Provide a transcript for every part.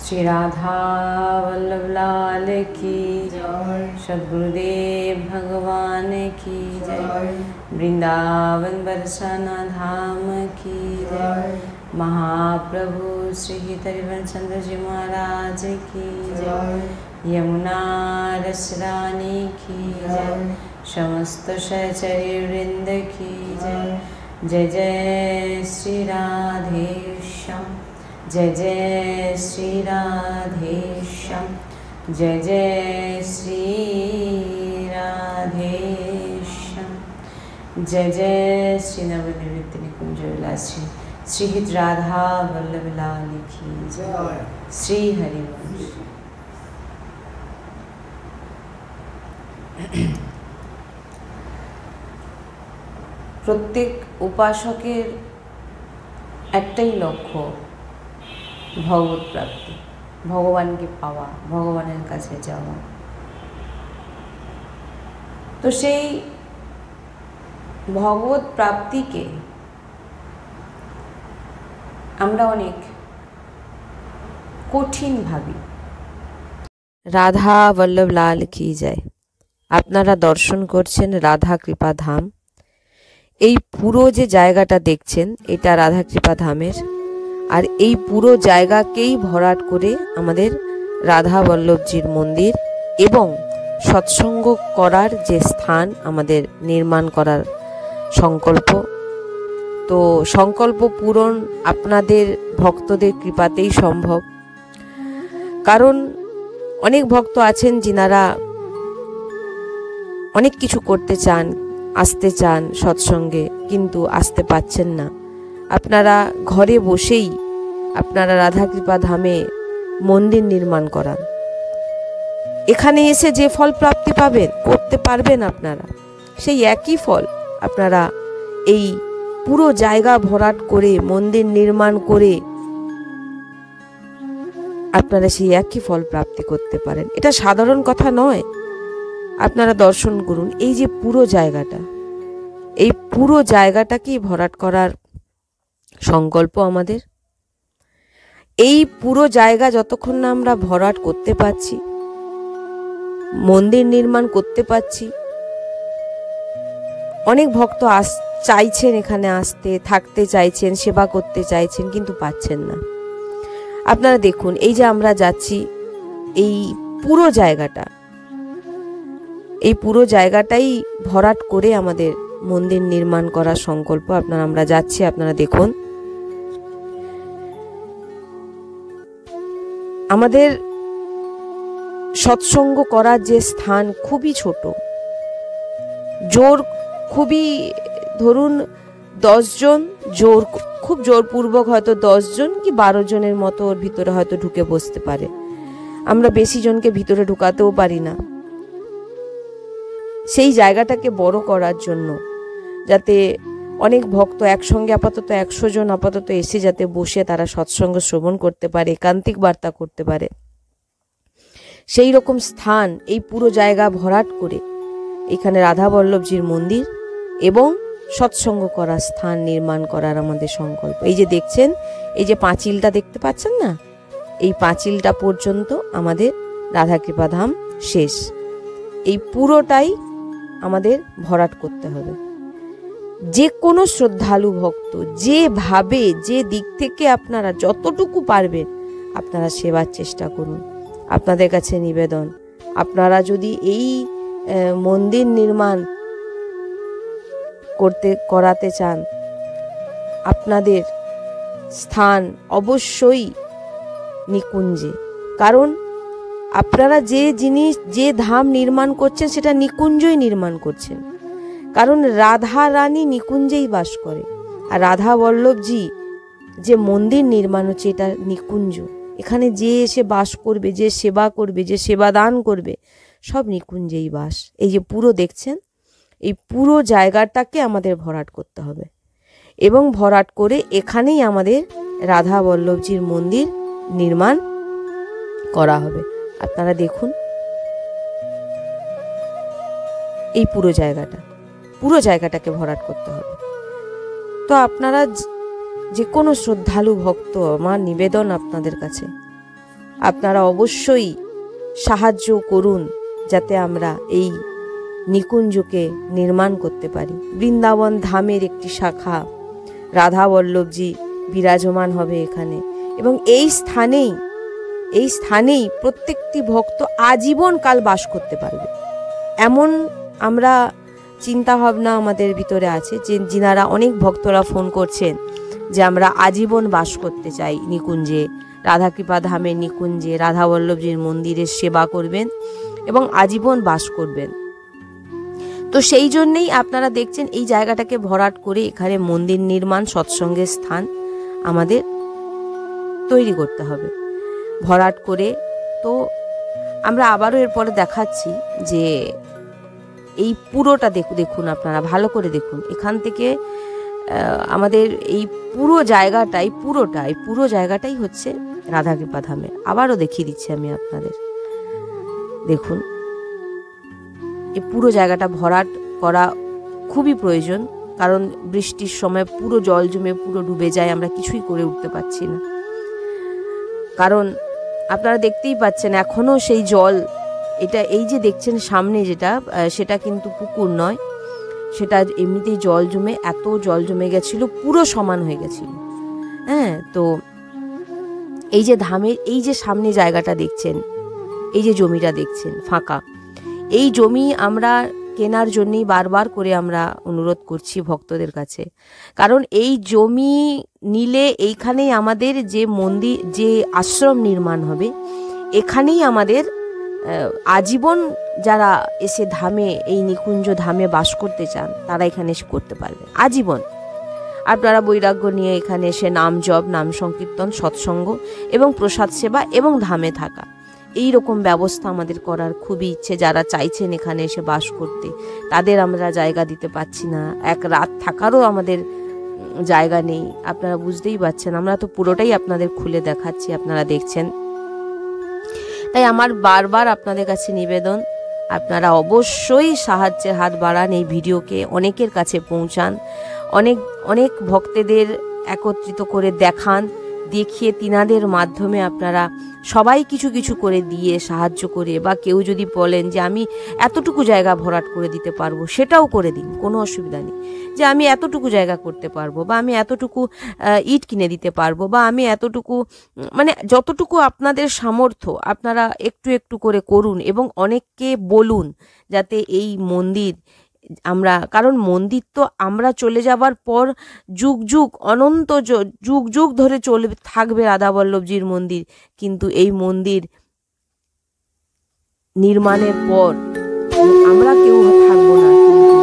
श्री राधा वल्लभ लाल की जय। सद्गुरुदेव भगवान की जय। वृंदावन बरसाना धाम की जय। महाप्रभु श्री हरिवंश चंद्र जी महाराज की जय। यमुना रसरानी की जय। समस्त सहचर्य वृंद की जय। जय जय श्री राधेश्याम, जय जय श्री राधेश्याम, जय जय श्री राधेश्याम, जय जय श्री नवनिवृत्ति निकुंज विलासी श्रीहित राधा वल्लभ लाल की जय। श्री हरिवंश। প্রত্যেক উপাসকের একটাই লক্ষ্য, ভগবত প্রাপ্তি, ভগবানকে পাওয়া, ভগবানের কাছে যাওয়া। তো সেই ভগবত প্রাপ্তিকে আমরা অনেক কঠিন ভাবি। রাধা বল্লভ লাল কি যায়। আপনারা দর্শন করছেন রাধা কৃপা ধাম। এই পুরো যে জায়গাটা দেখছেন এটা রাধা কৃপা ধামের, আর এই পুরো জায়গাকেই ভরাট করে আমাদের রাধা বল্লভজির মন্দির এবং সৎসঙ্গ করার যে স্থান আমাদের নির্মাণ করার সংকল্প। তো সংকল্প পূরণ আপনাদের ভক্তদের কৃপাতেই সম্ভব। কারণ অনেক ভক্ত আছেন যিনারা অনেক কিছু করতে চান, আসতে চান সৎসঙ্গে, কিন্তু আসতে পাচ্ছেন না। আপনারা ঘরে বসেই আপনারা রাধা কৃপা ধামে মন্দির নির্মাণ করান। এখানে এসে যে ফল প্রাপ্তি পাবেন, করতে পারবেন আপনারা, সেই একই ফল আপনারা এই পুরো জায়গা ভরাট করে মন্দির নির্মাণ করে আপনারা সেই একই ফল প্রাপ্তি করতে পারেন। এটা সাধারণ কথা নয়। আপনারা দর্শন করুন এই যে পুরো জায়গাটা, এই পুরো জায়গাটাকেই ভরাট করার সংকল্প আমাদের। এই পুরো জায়গা যতক্ষণ না আমরা ভরাট করতে পারছি, মন্দির নির্মাণ করতে পারছি, অনেক ভক্ত চাইছেন এখানে আসতে, থাকতে চাইছেন, সেবা করতে চাইছেন, কিন্তু পাচ্ছেন না। আপনারা দেখুন এই যে আমরা যাচ্ছি, এই পুরো জায়গাটা, এই পুরো জায়গাটাই ভরাট করে আমাদের মন্দির নির্মাণ করার সংকল্প। আমরা যাচ্ছি, আপনারা দেখুন। আমাদের সৎসঙ্গ করার যে স্থান খুবই ছোট, জোর খুবই, ধরুন 10 জন, জোর খুব জোরপূর্বক হয়তো 10 জন কি 12 জনের মতো ওর ভিতরে হয়তো ঢুকে বসতে পারে। আমরা বেশি জনকে ভিতরে ঢুকাতেও পারি না। সেই জায়গাটাকে বড় করার জন্য, যাতে অনেক ভক্ত একসঙ্গে আপাতত 100 জন আপাতত এসে যাতে বসে তারা সৎসঙ্গ শ্রবণ করতে পারে, একান্তিক বার্তা করতে পারে, সেই রকম স্থান এই পুরো জায়গা ভরাট করে এখানে রাধা বল্লভজির মন্দির এবং সৎসঙ্গ করার স্থান নির্মাণ করার আমাদের সংকল্প। এই যে দেখছেন, এই যে পাঁচিলটা দেখতে পাচ্ছেন না, এই পাঁচিলটা পর্যন্ত আমাদের রাধা কৃপা ধাম শেষ। এই পুরোটাই আমাদের ভরাট করতে হবে। যে কোনো শ্রদ্ধালু ভক্ত যেভাবে, যে দিক থেকে আপনারা যতটুকু পারবেন আপনারা সেবার চেষ্টা করুন। আপনাদের কাছে নিবেদন, আপনারা যদি এই মন্দির নির্মাণ করাতে চান, আপনাদের স্থান অবশ্যই নিকুঞ্জে। কারণ আপনারা যে জিনিস, যে ধাম নির্মাণ করছেন সেটা নিকুঞ্জই নির্মাণ করছেন। কারণ রাধা রানী নিকুঞ্জেই বাস করে, আর রাধা বল্লভজি যে মন্দির নির্মাণ হচ্ছে এটা নিকুঞ্জ। এখানে যে এসে বাস করবে, যে সেবা করবে, যে সেবা দান করবে, সব নিকুঞ্জেই বাস। এই যে পুরো দেখছেন, এই পুরো জায়গাটাকে আমাদের ভরাট করতে হবে এবং ভরাট করে এখানেই আমাদের রাধা বল্লভজির মন্দির নির্মাণ করা হবে। আপনারা দেখুন এই পুরো জায়গাটাকে ভরাট করতে হবে। তো আপনারা যে কোনো শ্রদ্ধালু ভক্ত, আমার নিবেদন আপনাদের কাছে, আপনারা অবশ্যই সাহায্য করুন যাতে আমরা এই নিকুঞ্জকে নির্মাণ করতে পারি। বৃন্দাবন ধামের একটি শাখা রাধা বল্লভজি বিরাজমান হবে এখানে, এবং এই স্থানেই প্রত্যেকটি ভক্ত আজীবন কাল বাস করতে পারবে, এমন আমরা চিন্তা ভাবনা আমাদের ভিতরে আছে। যে যিনারা অনেক ভক্তরা ফোন করছেন যে আমরা আজীবন বাস করতে চাই নিকুঞ্জে, রাধাকৃপা ধামের নিকুঞ্জে রাধা বল্লভজির মন্দিরের সেবা করবেন এবং আজীবন বাস করবেন। তো সেই জন্যেই আপনারা দেখছেন এই জায়গাটাকে ভরাট করে এখানে মন্দির নির্মাণ, সৎসঙ্গের স্থান আমাদের তৈরি করতে হবে ভরাট করে। তো আমরা আবারও এরপরে দেখাচ্ছি যে এই পুরোটা দেখুন, আপনারা ভালো করে দেখুন। এখান থেকে আমাদের এই পুরো জায়গাটাই হচ্ছে রাধাকৃপা ধামে। আবারও দেখিয়ে দিচ্ছি আমি আপনাদের, দেখুন এই পুরো জায়গাটা ভরাট করা খুবই প্রয়োজন, কারণ বৃষ্টির সময় পুরো জল জমে পুরো ডুবে যায়, আমরা কিছুই করে উঠতে পারছি না। কারণ আপনারা দেখতেই পাচ্ছেন এখনো সেই জল, এটা এই যে দেখছেন সামনে যেটা, সেটা কিন্তু পুকুর নয়, সেটা এমনিতেই জল জমে, এত জল জমে গেছিল, পুরো সমান হয়ে গেছিল। হ্যাঁ, তো এই যে ধামের এই যে সামনে জায়গাটা দেখছেন, এই যে জমিটা দেখছেন ফাঁকা, এই জমি আমরা কেনার জন্যই বারবার করে আমরা অনুরোধ করছি ভক্তদের কাছে। কারণ এই জমি নিলে এইখানেই আমাদের যে মন্দির, যে আশ্রম নির্মাণ হবে, এখানেই আমাদের আজীবন যারা এসে ধামে, এই নিকুঞ্জ ধামে বাস করতে চান তারা এখানে এসে করতে পারবে আজীবন। আপনারা বৈরাগ্য নিয়ে এখানে এসে নাম জপ, নাম সংকীর্তন, সৎসঙ্গ এবং প্রসাদ সেবা এবং ধামে থাকা, এই রকম ব্যবস্থা আমাদের করার খুবই ইচ্ছে। যারা চাইছেন এখানে এসে বাস করতে, তাদের আমরা জায়গা দিতে পারছি না, এক রাত থাকারও আমাদের জায়গা নেই। আপনারা বুঝতেই পারছেন, আমরা তো পুরোটাই আপনাদের খুলে দেখাচ্ছি, আপনারা দেখছেন। তাই আমার বারবার আপনাদের কাছে নিবেদন, আপনারা অবশ্যই সাহায্যের হাত বাড়ান, এই ভিডিওকে অনেকের কাছে পৌঁছান, অনেক ভক্তদের একত্রিত করে দেখান, দেখিয়ে তিনাদের মাধ্যমে আপনারা সবাই কিছু কিছু করে দিয়ে সাহায্য করে, বা কেউ যদি বলেন যে আমি এতটুকু জায়গা ভরাট করে দিতে পারবো, সেটাও করে দিন, কোনো অসুবিধা নেই। যে আমি এতটুকু জায়গা করতে পারবো, বা আমি এতটুকু ইট কিনে দিতে পারবো, বা আমি এতটুকু, মানে যতটুকু আপনাদের সামর্থ্য আপনারা একটু একটু করে করুন, এবং অনেককে বলুন যাতে এই মন্দির আমরা, কারণ মন্দির তো আমরা চলে যাবার পর অনন্ত যুগ ধরে চলবে, থাকবে রাধা বল্লভজির মন্দির, কিন্তু এই মন্দির নির্মাণের পর আমরা কেউ থাকবো না, কিন্তু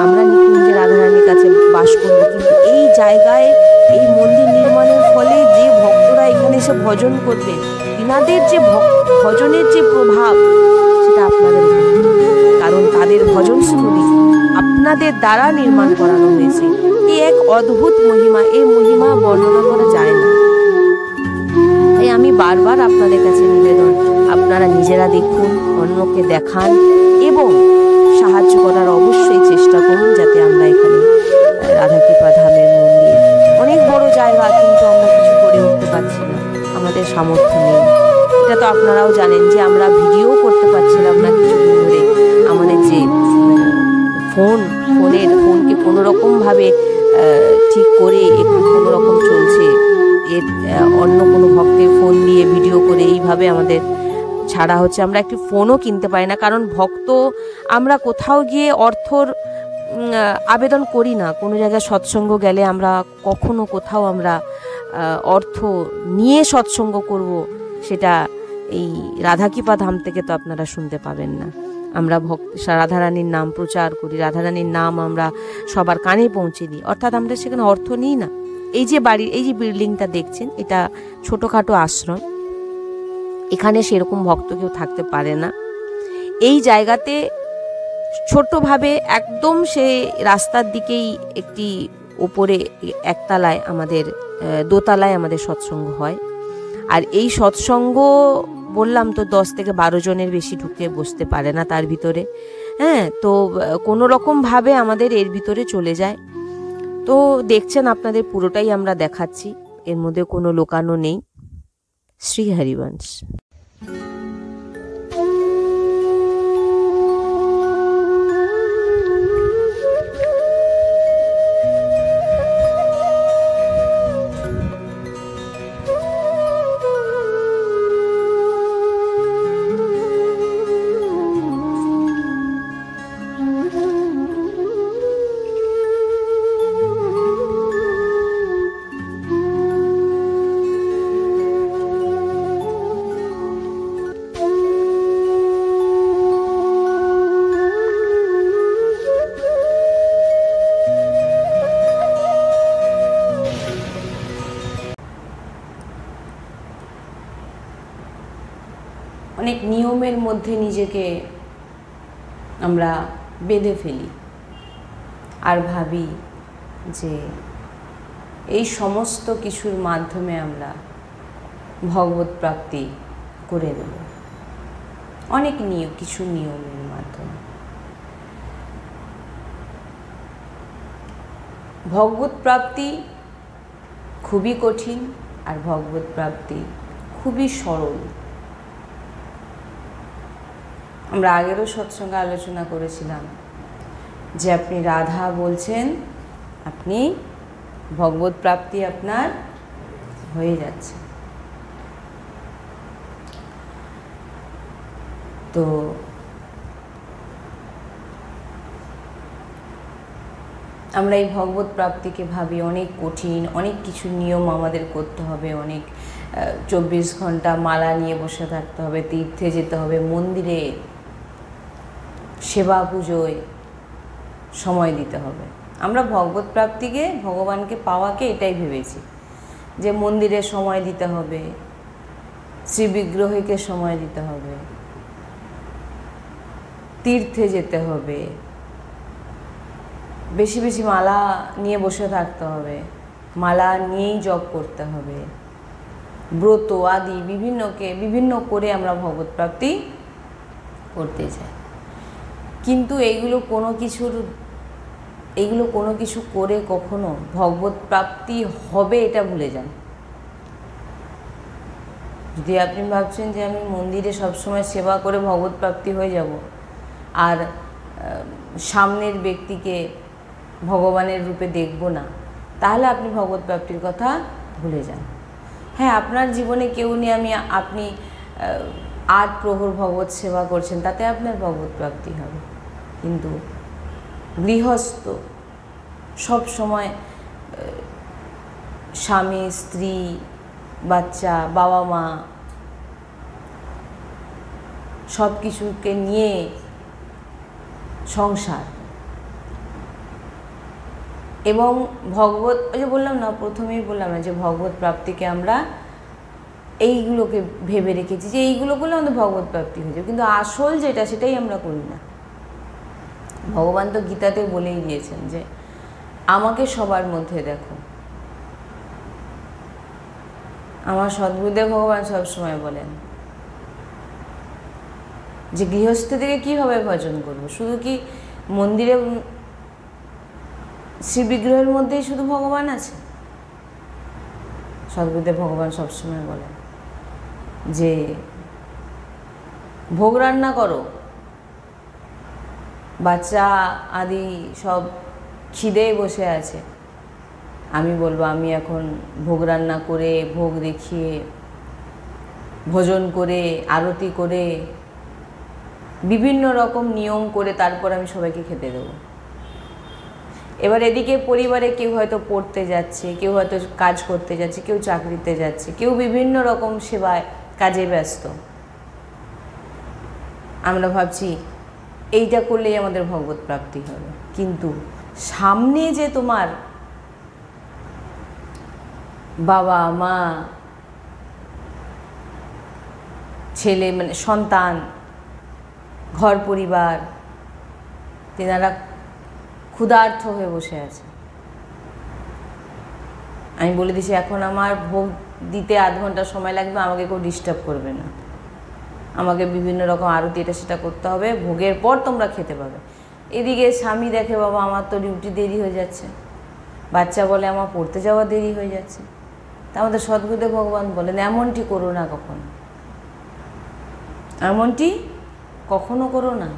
আমরা নিকুঞ্জে রাধারানীর কাছে বাস করবো। কিন্তু এই জায়গায় এই মন্দির নির্মাণের ফলে যে ভক্তরা এখানে এসে ভজন করবেন, তিনাদের যে ভজনের যে প্রভাব, সেটা আপনাদের, কারণ তাদের ভজনস্থলী আপনাদের দ্বারা নির্মাণ করানো হয়েছে। এই এক অদ্ভুত মহিমা, এই মহিমা বর্ণনা করা যায় না। তাই আমি বারবার আপনাদের কাছে নিবেদন, আপনারা নিজেরা দেখুন, অন্যকে দেখান এবং সাহায্য করার অবশ্যই চেষ্টা করুন, যাতে আমরা এখানে রাধাকৃপা ধামের মন্দির, অনেক বড় জায়গা, কিন্তু আমরা কিছু করে উঠতে পারছি না, আমাদের সামর্থ্য নেই। এটা তো আপনারাও জানেন যে আমরা ভিডিও করতে পারছিলাম না কিছুদিন ধরে। আমাদের যে ফোনকে কোনো রকমভাবে ঠিক করে একটু কোনো রকম চলছে, এর অন্য কোনো ভক্তের ফোন দিয়ে ভিডিও করে এইভাবে আমাদের ছাড়া হচ্ছে। আমরা একটি ফোনও কিনতে পারি না, কারণ ভক্ত আমরা কোথাও গিয়ে অর্থর আবেদন করি না। কোনো জায়গায় সৎসঙ্গ গেলে আমরা কখনো কোথাও আমরা অর্থ নিয়ে সৎসঙ্গ করব, সেটা এই রাধাকৃপা ধাম থেকে তো আপনারা শুনতে পাবেন না। আমরা রাধারানীর নাম প্রচার করি, রাধারানীর নাম আমরা সবার কানে পৌঁছে দিই, অর্থাৎ আমরা সেখানে অর্থ নিই না। এই যে বাড়ির এই যে বিল্ডিংটা দেখছেন, এটা ছোটোখাটো আশ্রম, এখানে সেরকম ভক্ত কেউ থাকতে পারে না। এই জায়গাতে ছোট্টভাবে একদম সে রাস্তার দিকেই একটি ওপরে একতলায় আমাদের, দোতলায় আমাদের সৎসঙ্গ হয়। আর এই সৎসঙ্গ বললাম তো 10 থেকে 12 জনের বেশি ঢুকে বসতে পারে না তার ভিতরে। হ্যাঁ, তো কোনো রকমভাবে আমাদের এর ভিতরে চলে যায়। তো দেখছেন আপনাদের পুরোটাই আমরা দেখাচ্ছি, এর মধ্যে কোনো লোকানো নেই। শ্রী হরিবংশ। অনেক নিয়মের মধ্যে নিজেকে আমরা বেঁধে ফেলি আর ভাবি যে এই সমস্ত কিছুর মাধ্যমে আমরা ভগবত প্রাপ্তি করে নেব, অনেক কিছু নিয়মের মাধ্যমে। ভগবত প্রাপ্তি খুবই কঠিন আর ভগবত প্রাপ্তি খুবই সরল। আমরা আগেরও সৎসঙ্গে আলোচনা করেছিলাম যে আপনি রাধা বলছেন, আপনি ভগবত প্রাপ্তি আপনার হয়ে যাচ্ছে। তো আমরা এই ভগবত প্রাপ্তিকে ভাবি অনেক কঠিন, অনেক কিছু নিয়ম আমাদের করতে হবে, অনেক 24 ঘন্টা মালা নিয়ে বসে থাকতে হবে, তীর্থে যেতে হবে, মন্দিরে সেবা পুজোয় সময় দিতে হবে। আমরা ভগবত প্রাপ্তিকে, ভগবানকে পাওয়াকে এটাই ভেবেছি যে মন্দিরে সময় দিতে হবে, শ্রী বিগ্রহকে সময় দিতে হবে, তীর্থে যেতে হবে, বেশি বেশি মালা নিয়ে বসে থাকতে হবে, মালা নিয়েই জপ করতে হবে, ব্রত আদি বিভিন্ন করে আমরা ভগবত প্রাপ্তি করতে চাই। কিন্তু এইগুলো কোনো কিছু করে কখনো ভগবত প্রাপ্তি হবে এটা ভুলে যান। যদি আপনি ভাবছেন যে আমি মন্দিরে সবসময় সেবা করে ভগবত প্রাপ্তি হয়ে যাব আর সামনের ব্যক্তিকে ভগবানের রূপে দেখব না, তাহলে আপনি ভগবত প্রাপ্তির কথা ভুলে যান। হ্যাঁ, আপনার জীবনে কেউ নেই, আপনি 8 প্রহর ভগবত সেবা করছেন, তাতে আপনার ভগবত প্রাপ্তি হবে। কিন্তু গৃহস্থ সব সময় স্বামী, স্ত্রী, বাচ্চা, বাবা মা সব কিছুকে নিয়ে সংসার, এবং ভগবত, ওই যে বললাম না, প্রথমেই বললাম না যে ভগবত প্রাপ্তিকে আমরা এইগুলোকে ভেবে রেখেছি যে এইগুলো করলে আমাদের ভগবত প্রাপ্তি হয়ে যাবে, কিন্তু আসল যেটা সেটাই আমরা করি না। ভগবান তো গীতাতে বলেই দিয়েছেন যে আমাকে সবার মধ্যে দেখো। আমার সদ্গুরুদেব ভগবান সবসময় বলেন যে গৃহস্থ থেকে কীভাবে ভজন করবো? শুধু কি মন্দিরে শ্রী বিগ্রহের মধ্যেই শুধু ভগবান আছে? সদ্গুরুদেব ভগবান সবসময় বলেন যে ভোগ রান্না করো, বাচ্চা আদি সব খিদে বসে আছে, আমি বলবো আমি এখন ভোগ রান্না করে, ভোগ দেখিয়ে, ভোজন করে, আরতি করে, বিভিন্ন রকম নিয়ম করে তারপর আমি সবাইকে খেতে দেবো। এবার এদিকে পরিবারে কেউ হয়তো পড়তে যাচ্ছে, কেউ হয়তো কাজ করতে যাচ্ছে, কেউ চাকরিতে যাচ্ছে, কেউ বিভিন্ন রকম সেবায় কাজে ব্যস্ত। আমরা ভাবছি এইটা করলেই আমাদের ভগবত প্রাপ্তি হবে, কিন্তু সামনে যে তোমার বাবা মা, ছেলে, মানে সন্তান, ঘর পরিবার, তেনারা ক্ষুধার্ত হয়ে বসে আছে। আমি বলে দিছি এখন আমার ভোগ দিতে 8 ঘন্টা সময় লাগবে, আমাকে কেউ ডিস্টার্ব করবে না, আমাকে বিভিন্ন রকম আরতি এটা সেটা করতে হবে, ভোগের পর তোমরা খেতে পাবে। এদিকে স্বামী দেখে বাবা আমার তো ডিউটি দেরি হয়ে যাচ্ছে, বাচ্চা বলে আমার পড়তে যাওয়া দেরি হয়ে যাচ্ছে। তা আমাদের সদ্গুরুদেব ভগবান বলেন এমনটি করো না কখনো। এমনটি কখনো করো না।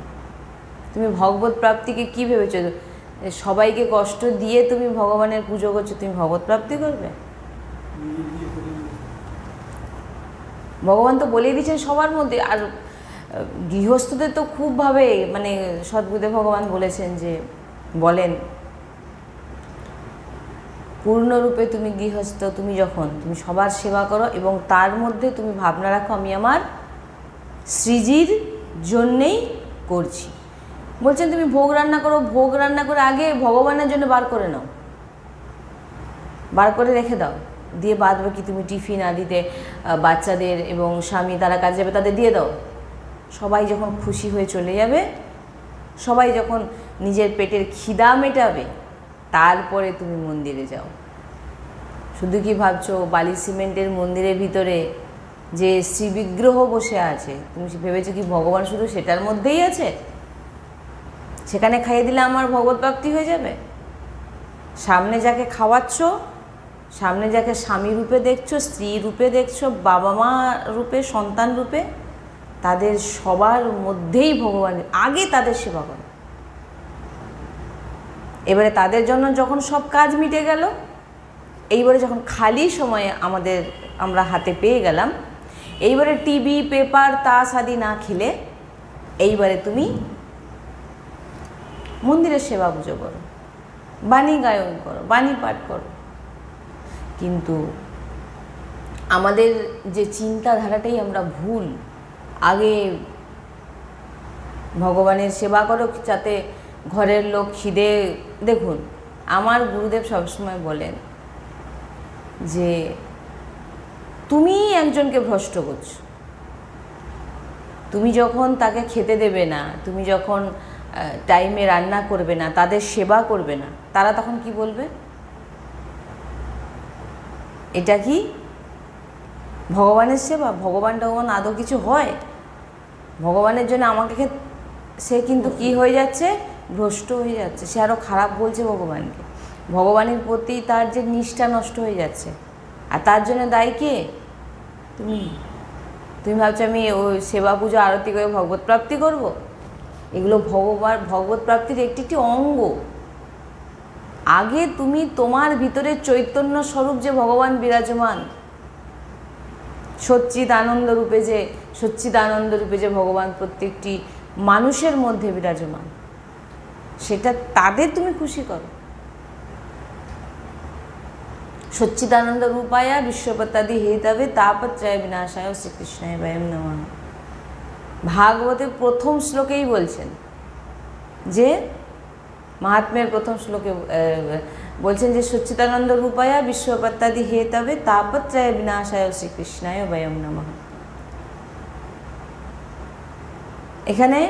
তুমি ভগবত প্রাপ্তিকে কী ভেবেছো? সবাইকে কষ্ট দিয়ে তুমি ভগবানের পুজো করছো, তুমি ভগবত প্রাপ্তি করবে? ভগবান তো বলেই দিয়েছেন সবার মধ্যে। আর গৃহস্থদের তো খুবভাবে মানে সদ্গুরুদেব ভগবান বলেছেন যে, বলেন পূর্ণরূপে তুমি গৃহস্থ, তুমি যখন তুমি সবার সেবা করো এবং তার মধ্যে তুমি ভাবনা রাখো আমি আমার শ্রীজির জন্যেই করছি। বলছেন তুমি ভোগ রান্না করো, ভোগ রান্না করে আগে ভগবানের জন্য বার করে নাও, বার করে রেখে দাও, দিয়ে বাদ বাকি তুমি টিফিন আদিতে বাচ্চাদের এবং স্বামী তারা কাজে যাবে তাদের দিয়ে দাও। সবাই যখন খুশি হয়ে চলে যাবে, সবাই যখন নিজের পেটের খিদা মেটাবে, তারপরে তুমি মন্দিরে যাও। শুধু কি ভাবছো বালি সিমেন্টের মন্দিরের ভিতরে যে শ্রী বিগ্রহ বসে আছে, তুমি ভেবেছো কি ভগবান শুধু সেটার মধ্যেই আছে? সেখানে খাইয়ে দিলে আমার ভগবত প্রাপ্তি হয়ে যাবে? সামনে যাকে খাওয়াচ্ছ, সামনে যাকে স্বামী রূপে দেখছো, স্ত্রী রূপে দেখছো, বাবা মা রূপে, সন্তান রূপে, তাদের সবার মধ্যেই ভগবান, আগে তাদের সেবা করো। এবারে তাদের জন্য যখন সব কাজ মিটে গেল, এইবারে যখন খালি সময়ে আমরা হাতে পেয়ে গেলাম, এইবারে টিভি পেপার তাস আদি না খেলে এইবারে তুমি মন্দিরের সেবা পুজো করো, বাণী গায়ন করো, বাণী পাঠ করো। কিন্তু আমাদের যে চিন্তাধারাটাই আমরা ভুল। আগে ভগবানের সেবা করো যাতে ঘরের লোক খিদে। দেখুন, আমার গুরুদেব সবসময় বলেন যে তুমি একজনকে ভ্রষ্ট করছো। তুমি যখন তাকে খেতে দেবে না, তুমি যখন টাইমে রান্না করবে না, তাদের সেবা করবে না, তারা তখন কি বলবে? এটা কি ভগবানের সেবা? ভগবান আদৌ কিছু হয়? ভগবানের জন্য আমাকে সে কিন্তু কি হয়ে যাচ্ছে? ভ্রষ্ট হয়ে যাচ্ছে। সে আরও খারাপ বলছে ভগবানকে। ভগবানের প্রতি তার যে নিষ্ঠা নষ্ট হয়ে যাচ্ছে। আর তার জন্য দায়ী কে? তুমি ভাবছো আমি ওই সেবা পুজো আরতি করে ভগবত প্রাপ্তি করব? এগুলো ভগবত প্রাপ্তির একটি অঙ্গ। আগে তুমি তোমার ভিতরে চৈতন্য স্বরূপ যে ভগবান বিরাজমান, সচ্চিদানন্দ রূপে যে ভগবান প্রত্যেকটি মানুষের মধ্যে বিরাজমান, সেটা তাদের তুমি খুশি করো। সচ্চিদানন্দ রূপায়া বিশ্বপত্যাদি হেতবে তাপত্রয় বিনাশায় শ্রীকৃষ্ণায় বয়ম নমঃ। ভাগবতের প্রথম শ্লোকেই বলছেন যে, মাহাত্ম্যের প্রথম শ্লোকে বলছেন যে সচ্চিদানন্দ রূপায়া বিশ্বপত্যাদি হেতবে তাপত্রয় বিনাশায় শ্রীকৃষ্ণায় বয়ম নমঃ। এখানে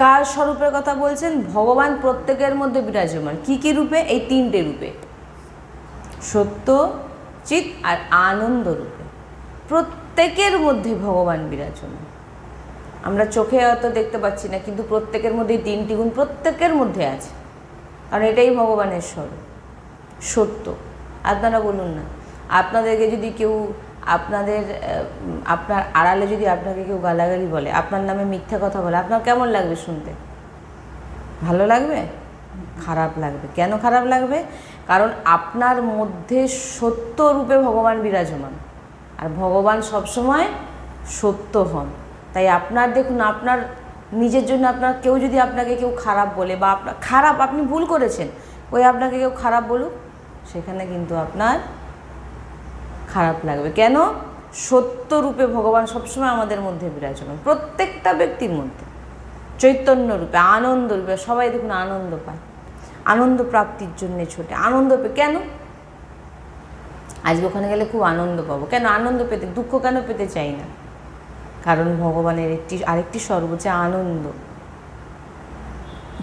কার স্বরূপের কথা বলছেন? ভগবান প্রত্যেকের মধ্যে বিরাজমান। কি কি রূপে? এই তিনটে রূপে, সত্য, চিৎ আর আনন্দ রূপে। প্রত্যেকের মধ্যে ভগবান বিরাজমান। আমরা চোখে হয়তো দেখতে পাচ্ছি না, কিন্তু প্রত্যেকের মধ্যে তিনটি গুণ প্রত্যেকের মধ্যে আছে, কারণ এটাই ভগবানের স্বরূপ, সত্য। আপনারা বলুন না, আপনাদেরকে যদি কেউ আপনার আড়ালে যদি আপনাকে কেউ গালাগালি বলে, আপনার নামে মিথ্যা কথা বলে, আপনার কেমন লাগবে শুনতে? ভালো লাগবে? খারাপ লাগবে। কেন খারাপ লাগবে? কারণ আপনার মধ্যে সত্য রূপে ভগবান বিরাজমান, আর ভগবান সবসময় সত্য হন। তাই আপনার দেখুন, আপনার নিজের জন্য কেউ যদি আপনাকে কেউ খারাপ বলে, বা আপনি ভুল করেছেন, ওই আপনাকে কেউ খারাপ বলুক, সেখানে কিন্তু আপনার খারাপ লাগবে। কেন? সত্য রূপে ভগবান সবসময় আমাদের মধ্যে বিরাজমান, প্রত্যেকটা ব্যক্তির মধ্যে চৈতন্য রূপে, আনন্দ রূপে। সবাই দেখুন আনন্দ পায়, আনন্দ প্রাপ্তির জন্যে ছোটে। আনন্দ কেন? আজকে ওখানে গেলে খুব আনন্দ পাবো। কেন আনন্দ পেতে? দুঃখ কেন পেতে চাই না? কারণ ভগবানের আরেকটি স্বরূপ হচ্ছে আনন্দ,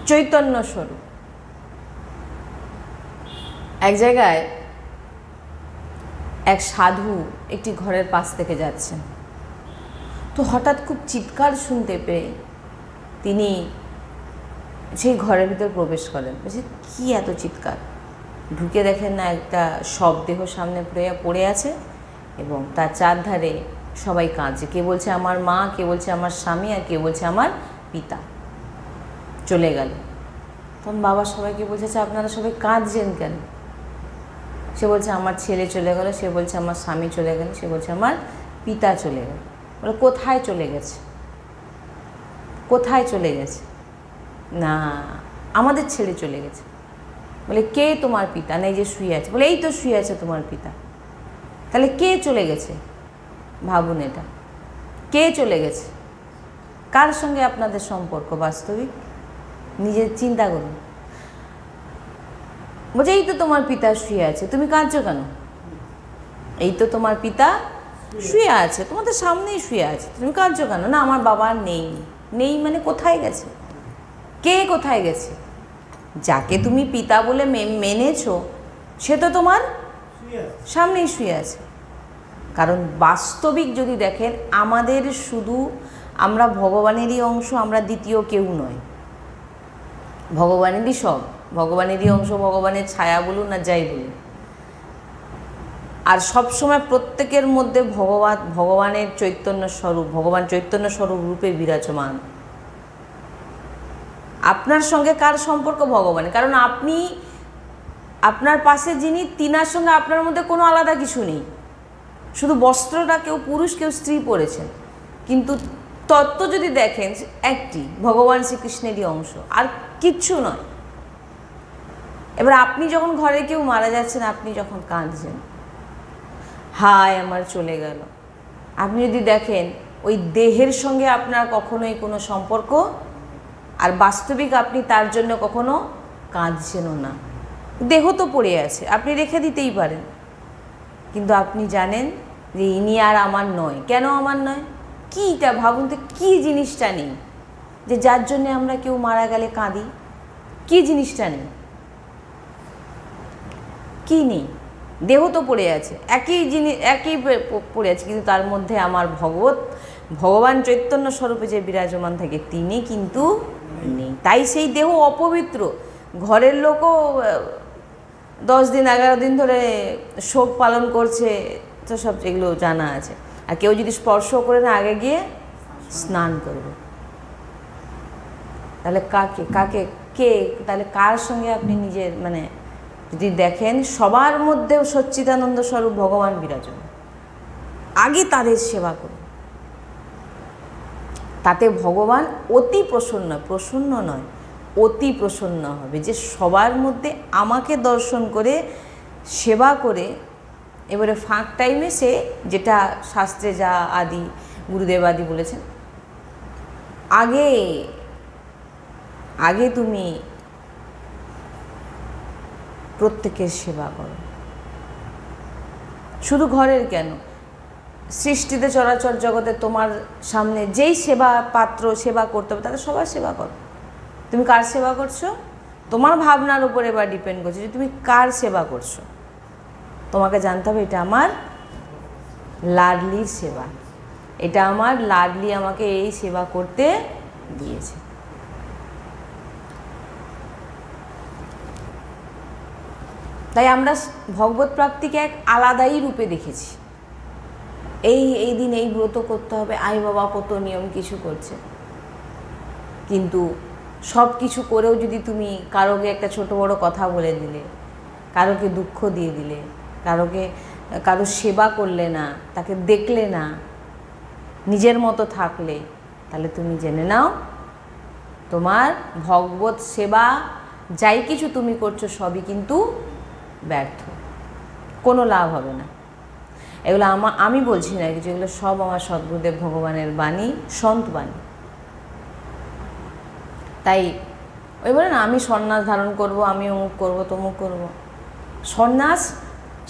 চৈতন্য স্বরূপ। এক জায়গায় এক সাধু একটি ঘরের পাশ থেকে যাচ্ছেন, তো হঠাৎ খুব চিৎকার শুনতে পেয়ে তিনি সেই ঘরের ভিতর প্রবেশ করেন। বলছে কি এত চিৎকার? ঢুকে দেখেন না একটা শবদেহ সামনে পড়ে আছে এবং তার চারধারে সবাই কাঁদছে, কে বলছে আমার মা, কে বলছে আমার স্বামী, আর কে বলছে আমার পিতা চলে গেল। তখন বাবা সবাইকে বলছে আচ্ছা আপনারা সবাই কাঁদছেন কেন? সে বলছে আমার ছেলে চলে গেল, সে বলছে আমার স্বামী চলে গেল, সে বলছে আমার পিতা চলে গেল। বলে কোথায় চলে গেছে? কোথায় চলে গেছে? না আমাদের ছেড়ে চলে গেছে। বলে কে তোমার পিতা? না এই যে শুয়ে আছে। বলে এই তো শুয়ে আছে তোমার পিতা। তাহলে কে চলে গেছে? ভাবুন এটা, কে চলে গেছে? কার সঙ্গে আপনাদের সম্পর্ক বাস্তবিক? নিজের চিন্তা করুন। বলছে এই তো তোমার পিতা শুয়ে আছে, তুমি কাঁদছো কেন? এই তো তোমার পিতা শুয়ে আছে, তোমাদের সামনেই শুয়ে আছে, তুমি কাঁদছো কেন? না আমার বাবা নেই। নেই মানে কোথায় গেছে? কে কোথায় গেছে? যাকে তুমি পিতা বলে মেনেছো সে তো তোমার সামনেই শুয়ে আছে। কারণ বাস্তবিক যদি দেখেন আমাদের শুধু আমরা ভগবানেরই অংশ, আমরা দ্বিতীয় কেউ নয়, ভগবানেরই সব, ভগবানেরই অংশ, ভগবানের ছায়া বলুন আর যাই বলুন। আর সবসময় প্রত্যেকের মধ্যে ভগবানের চৈতন্য স্বরূপ, ভগবান চৈতন্য স্বরূপ রূপে বিরাজমান। আপনার সঙ্গে কার সম্পর্ক? ভগবানের। কারণ আপনি, আপনার পাশে যিনি, তিনার সঙ্গে আপনার মধ্যে কোনো আলাদা কিছু নেই, শুধু বস্ত্রটা কেউ পুরুষ কেউ স্ত্রী পরেছেন, কিন্তু তত্ত্ব যদি দেখেন একটি, ভগবান শ্রীকৃষ্ণেরই অংশ, আর কিচ্ছু নয়। এবার আপনি যখন ঘরে কেউ মারা যাচ্ছেন, আপনি যখন কাঁদছেন, হায় আমার চলে গেল, আপনি যদি দেখেন ওই দেহের সঙ্গে আপনার কখনোই কোনো সম্পর্ক, আর বাস্তবিক আপনি তার জন্য কখনো কাঁদছেনও না। দেহ তো পড়ে আছে, আপনি রেখে দিতেই পারেন, কিন্তু আপনি জানেন যে ইনি আর আমার নয়। কেন আমার নয়? কীটা ভাবুন তো, কী জিনিসটা নেই যে যার জন্যে আমরা কেউ মারা গেলে কাঁদি? কী জিনিসটা নেই? কী নেই? দেহ তো পড়ে আছে, একই জিনিস, একই পড়ে আছে, কিন্তু তার মধ্যে আমার ভগবান চৈতন্য স্বরূপে যে বিরাজমান থাকে তিনি কিন্তু নেই। তাই সেই দেহ অপবিত্র। ঘরের লোকও 10 দিন 11 দিন ধরে শোক পালন করছে, তো সব এগুলো জানা আছে। আর কেউ যদি স্পর্শ করে না, আগে গিয়ে স্নান করবে। তাহলে কে তাহলে কার সঙ্গে আপনি নিজের, মানে যদি দেখেন সবার মধ্যেও সচ্চিদানন্দ স্বরূপ ভগবান বিরাজমান, আগে তাদের সেবা করুন। তাতে ভগবান অতি প্রসন্ন নয়, অতি প্রসন্ন হবে যে সবার মধ্যে আমাকে দর্শন করে সেবা করে, এবারে ফাঁক টাইমে সে যেটা শাস্ত্রে যা আদি গুরুদেব আদি বলেছেন, আগে তুমি প্রত্যেকের সেবা করো। শুধু ঘরের কেন, সৃষ্টিতে চরাচর জগতে তোমার সামনে যেই সেবা পাত্র সেবা করতে হবে তাদের সবার সেবা করো। তুমি কার সেবা করছো? তোমার ভাবনার উপরে বা ডিপেন্ড করছে যে তুমি কার সেবা করছো। তোমাকে জানতে হবে এটা আমার লাডলির সেবা, এটা আমার লাডলি আমাকে এই সেবা করতে দিয়েছে। তাই আমরা ভগবত প্রাপ্তিকে এক আলাদাই রূপে দেখেছি। এই দিন এই ব্রত করতে হবে, আই বাবা কত নিয়ম কিছু করছে, কিন্তু সব কিছু করেও যদি তুমি কারোকে একটা ছোট বড় কথা বলে দিলে, কারোকে দুঃখ দিয়ে দিলে, কারো সেবা করলে না, তাকে দেখলে না, নিজের মতো থাকলে, তাহলে তুমি জেনে নাও তোমার ভগবত সেবা যাই কিছু তুমি করছো সবই কিন্তু ব্যর্থ, কোনো লাভ হবে না। এগুলো আমি বলছি না কিছু, এগুলো সব আমার সদ্গুরুদেব ভগবানের বাণী, সন্ত বাণী। তাই ওই বলে না আমি সন্ন্যাস ধারণ করব, আমি অমুক করব, তমুক করব।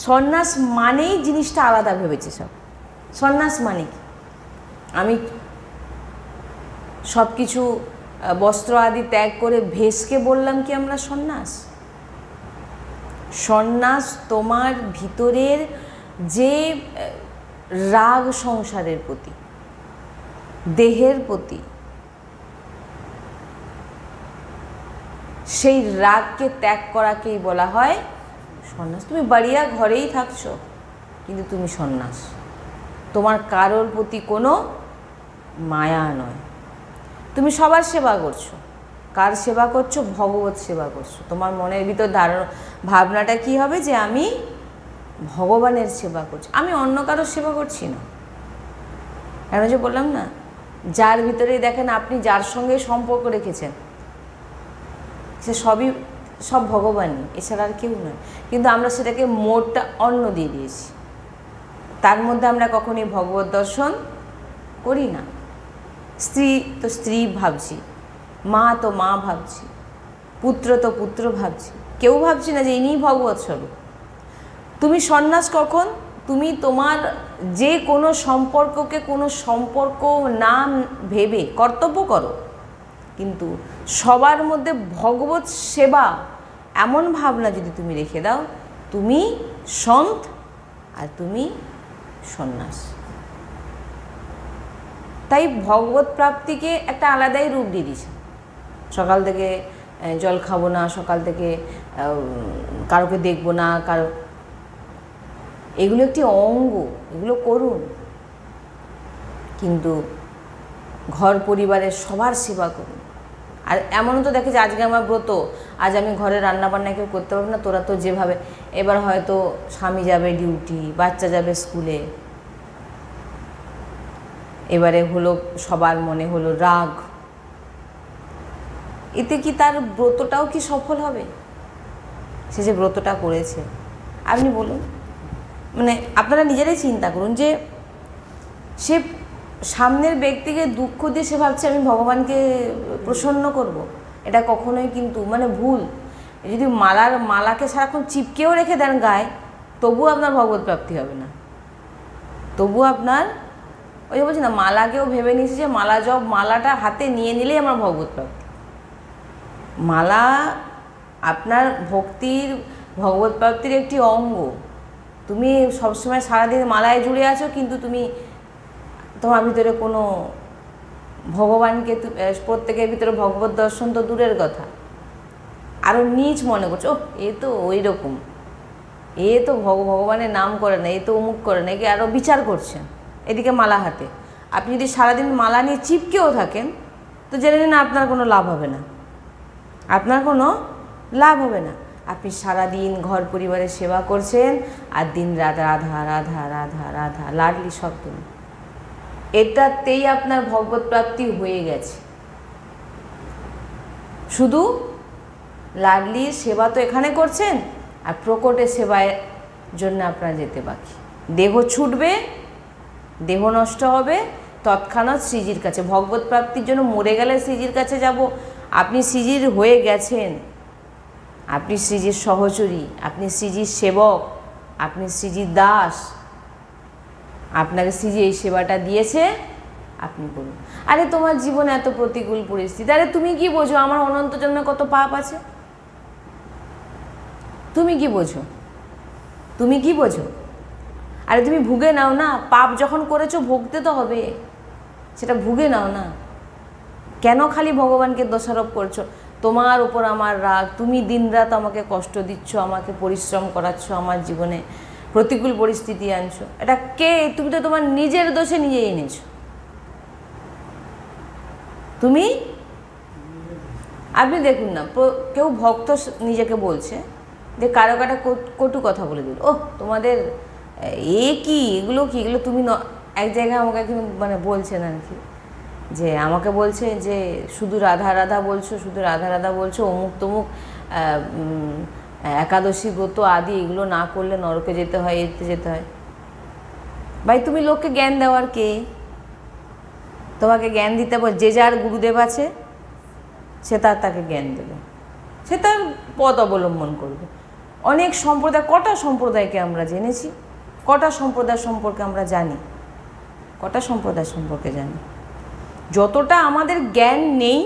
সন্ন্যাস মানেই জিনিসটা আলাদা ভেবেছে সব। সন্ন্যাস মানে কি? আমি সব কিছু বস্ত্র আদি ত্যাগ করে ভেসকে বললাম কি আমরা সন্ন্যাস? সন্ন্যাস তোমার ভিতরের যে রাগ সংসারের প্রতি, দেহের প্রতি, সেই রাগকে ত্যাগ করাকেই বলা হয় সন্ন্যাস। তুমি বাড়িয়া ঘরেই থাকছো কিন্তু তুমি সন্ন্যাস, তোমার কারোর প্রতি কোনো মায়া নয়। তুমি সবার সেবা করছো। কার সেবা করছো? ভগবত সেবা করছো। তোমার মনের ভিতর ভাবনাটা কি হবে যে আমি ভগবানের সেবা করছি, আমি অন্য কারোর সেবা করছি না। কেন যে বললাম না, যার ভিতরেই দেখেন আপনি যার সঙ্গে সম্পর্ক রেখেছেন সে সব ভগবানই, এছাড়া আর কেউ নয়। কিন্তু আমরা সেটাকে মোড়টা অন্য দিয়ে দিয়েছি। তার মধ্যে আমরা কখনোই ভগবত দর্শন করি না। স্ত্রী তো স্ত্রী ভাবছি, মা তো মা ভাবছি, পুত্র তো পুত্র ভাবছি, কেউ ভাবছি না যে ইনিই ভগবত স্বরূপ। তুমি সন্ন্যাস কখন? তুমি তোমার যে কোনো সম্পর্ককে কোনো সম্পর্ক নাম ভেবে কর্তব্য করো, কিন্তু সবার মধ্যে ভগবত সেবা এমন ভাবনা যদি তুমি রেখে দাও, তুমি সন্ত আর তুমি সন্ন্যাস। তাই ভগবত প্রাপ্তিকে একটা আলাদাই রূপ দিয়ে দিয়েছে। সকাল থেকে জল খাবো না, সকাল থেকে কারোকে দেখবো না, এগুলো একটি অঙ্গ, এগুলো করুন, কিন্তু ঘর পরিবারের সবার সেবা করুন। আর এমনও তো দেখে যে আজকে আমার ব্রত, আজ আমি ঘরে রান্নাবান্না কেউ করতে পারবো না, তোরা তো যেভাবে, এবার হয়তো স্বামী যাবে ডিউটি, বাচ্চা যাবে স্কুলে, এবারে হলো সবার মনে হলো রাগ, এতে কি তার ব্রতটাও কি সফল হবে? সে যে ব্রতটা করেছে, আপনি বলুন, মানে আপনারা নিজেরাই চিন্তা করুন যে সে সামনের ব্যক্তিকে দুঃখ দিয়ে সে ভাবছে আমি ভগবানকে প্রসন্ন করব, এটা কখনোই কিন্তু মানে ভুল। যদি মালাকে সারাক্ষণ চিপকেও রেখে দেন গায়ে, তবুও আপনার ভগবত প্রাপ্তি হবে না। তবুও আপনার ওই যে বলছি না, মালাকেও ভেবে নিয়েছি যে মালাটা হাতে নিয়ে নিলেই আমার ভগবত প্রাপ্তি। মালা আপনার ভগবত প্রাপ্তির একটি অঙ্গ। তুমি সবসময় সারাদিন মালায় জুড়ে আছো, কিন্তু তোমার ভিতরে কোনো ভগবানকে, প্রত্যেকের ভিতরে ভগবত দর্শন তো দূরের কথা, আরও নীচ মনে করছো, এ তো ওই রকম, এ তো ভগবানের নাম করে না, এ তো অমুক করে না, একে আরও বিচার করছেন। এদিকে মালা হাতে, আপনি যদি সারাদিন মালা নিয়ে চিপকেও থাকেন, তো জেনে নিন আপনার কোনো লাভ হবে না, আপনার কোনো লাভ হবে না। আপনি সারাদিন ঘর পরিবারের সেবা করছেন, আর দিন রাত রাধা রাধা রাধা রাধা লাডলি শব্দ, এটাতেই আপনার ভগবত প্রাপ্তি হয়ে গেছে। শুধু লাডলির সেবা তো এখানে করছেন, আর প্রকটের সেবায় জন্য আপনারা যেতে বাকি। দেহ ছুটবে, দেহ নষ্ট হবে, তৎক্ষণাৎ শ্রীজির কাছে। ভগবত প্রাপ্তির জন্য মরে গেলে শ্রীজির কাছে যাব। আপনি শ্রীজির হয়ে গেছেন, আপনি শ্রীজির সহচরী, আপনি শ্রীজির সেবক, আপনি শ্রীজির দাস, আপনাকে শ্রীজি এই সেবাটা দিয়েছে, আপনি করুন। আরে তোমার জীবনে এত প্রতিকূল পরিস্থিতি, আরে তুমি কি বোঝো আমার অনন্ত জন্মে কত পাপ আছে? তুমি কি বোঝো? তুমি কি বোঝো? আরে তুমি ভুগে নাও না, পাপ যখন করেছো ভুগতে তো হবে, সেটা ভুগে নাও না। কেন খালি ভগবানকে দোষারোপ করছো? তোমার উপর আমার রাগ, তুমি দিনরাত আমাকে কষ্ট দিচ্ছ, আমাকে পরিশ্রম করাচ্ছ, আমার জীবনে প্রতিকূল পরিস্থিতি আনছো, এটা কে? তুমি তো তোমার নিজের দোষে নিজেই এনেছো। আপনি দেখুন না, কেউ ভক্ত নিজেকে বলছে যে কারো কাটা কটু কথা বলে দিল, ও তোমাদের এগুলো তুমি এক জায়গায় আমাকে মানে বলছেন আর কি, যে আমাকে বলছে যে শুধু রাধা রাধা বলছো, শুধু রাধা রাধা বলছো, অমুক তমুক একাদশী ব্রত আদি এগুলো না করলে নরকে যেতে হয়, এতে যেতে হয়। ভাই তুমি লোককে জ্ঞান দেওয়ার কে? তোমাকে জ্ঞান দিতে যে যার গুরুদেব আছে সে তাকে জ্ঞান দেবে, সে তার পথ অবলম্বন করবে। অনেক সম্প্রদায়, কটা সম্প্রদায়কে আমরা জেনেছি, কটা সম্প্রদায় সম্পর্কে আমরা জানি, কটা সম্প্রদায় সম্পর্কে জানি। যতটা আমাদের জ্ঞান নেই,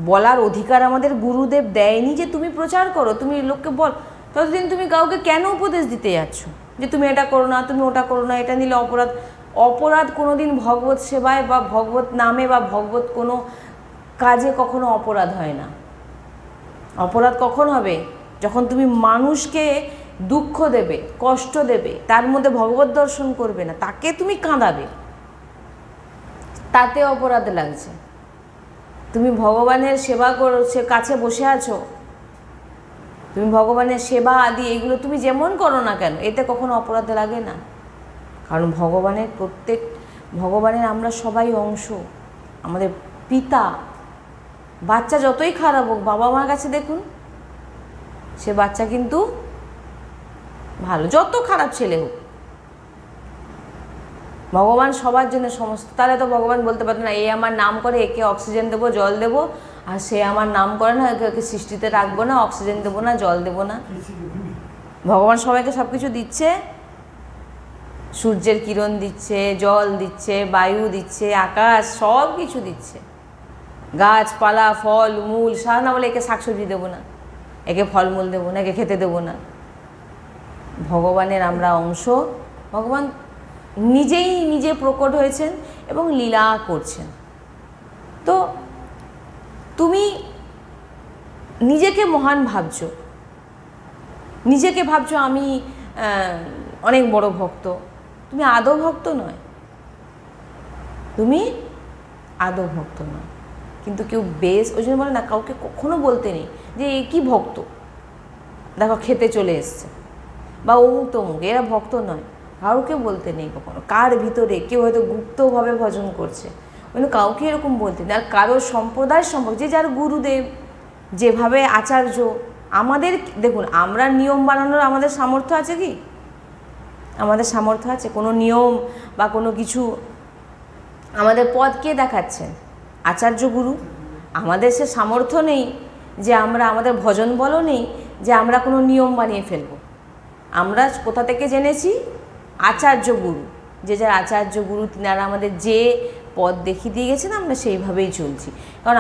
বলার অধিকার আমাদের গুরুদেব দেয়নি যে তুমি প্রচার করো, তুমি লোককে বল, ততদিন তুমি কাউকে কেন উপদেশ দিতে যাচ্ছ যে তুমি এটা করো না, তুমি ওটা করো না, এটা নিলে অপরাধ কোনোদিন ভগবত সেবায় বা ভগবত নামে বা ভগবত কোনো কাজে কখনো অপরাধ হয় না। অপরাধ কখন হবে? যখন তুমি মানুষকে দুঃখ দেবে, কষ্ট দেবে, তার মধ্যে ভগবত দর্শন করবে না, তাকে তুমি কাঁদাবে, তাতে অপরাধ লাগছে। তুমি ভগবানের সেবা করছে, কাছে বসে আছো, তুমি ভগবানের সেবা আদি এগুলো তুমি যেমন করো না কেন, এতে কখনো অপরাধ লাগে না। কারণ ভগবানের আমরা সবাই অংশ, আমাদের পিতা। বাচ্চা যতই খারাপ হোক, বাবা মার কাছে দেখুন, সে বাচ্চা কিন্তু ভালো, যত খারাপ ছেলে হোক। ভগবান সবার জন্য সমস্ত। তাহলে তো ভগবান বলতে পারতো না, এ আমার নাম করে, একে অক্সিজেন দেবো, জল দেবো, আর সে আমার নাম করে না, একে সৃষ্টিতে রাখবো না, অক্সিজেন দেবো না, জল দেবো না। ভগবান সবাইকে সব কিছু দিচ্ছে, সূর্যের কিরণ দিচ্ছে, জল দিচ্ছে, বায়ু দিচ্ছে, আকাশ, সব কিছু দিচ্ছে, গাছপালা, ফল মূল। সারা না বলে একে শাকসবজি দেবো না, একে ফলমূল দেবো না, একে খেতে দেবো না। ভগবানের আমরা অংশ। ভগবান নিজে প্রকট হয়েছেন এবং লীলা করছেন। তো তুমি নিজেকে মহান ভাবছো, নিজেকে ভাবছো আমি অনেক বড় ভক্ত। তুমি আদৌ ভক্ত নয়, তুমি আদৌ ভক্ত নয়। কিন্তু কেউ বেশ, ওই জন্য বলে না, কাউকে কখনো বলতে নেই যে এ কি ভক্ত, দেখো খেতে চলে এসছে, বা অমুক তমুক, এরা ভক্ত নয়। কাউকে বলতে নেই কখনো। কার ভিতরে কেউ হয়তো গুপ্তভাবে ভজন করছে, ওই কাউকে এরকম বলতে নেই। আর কারোর সম্প্রদায় সম্পর্কে, যে যার গুরুদেব, যেভাবে আচার্য, আমাদের দেখুন, আমরা নিয়ম বানানোর আমাদের সামর্থ্য আছে কি? আমাদের সামর্থ্য আছে? কোনো নিয়ম বা কোনো কিছু আমাদের পথ কে দেখাচ্ছেন? আচার্য গুরু। আমাদের সে সামর্থ্য নেই যে আমরা, আমাদের ভজন বলও নেই যে আমরা কোনো নিয়ম বানিয়ে ফেলব। আমরা কোথা থেকে জেনেছি? আচার্য গুরু। যে যার আচার্য গুরু, তিনারা আমাদের যে পথ দেখিয়ে দিয়ে গেছেন, আমরা সেইভাবেই চলছি। কারণ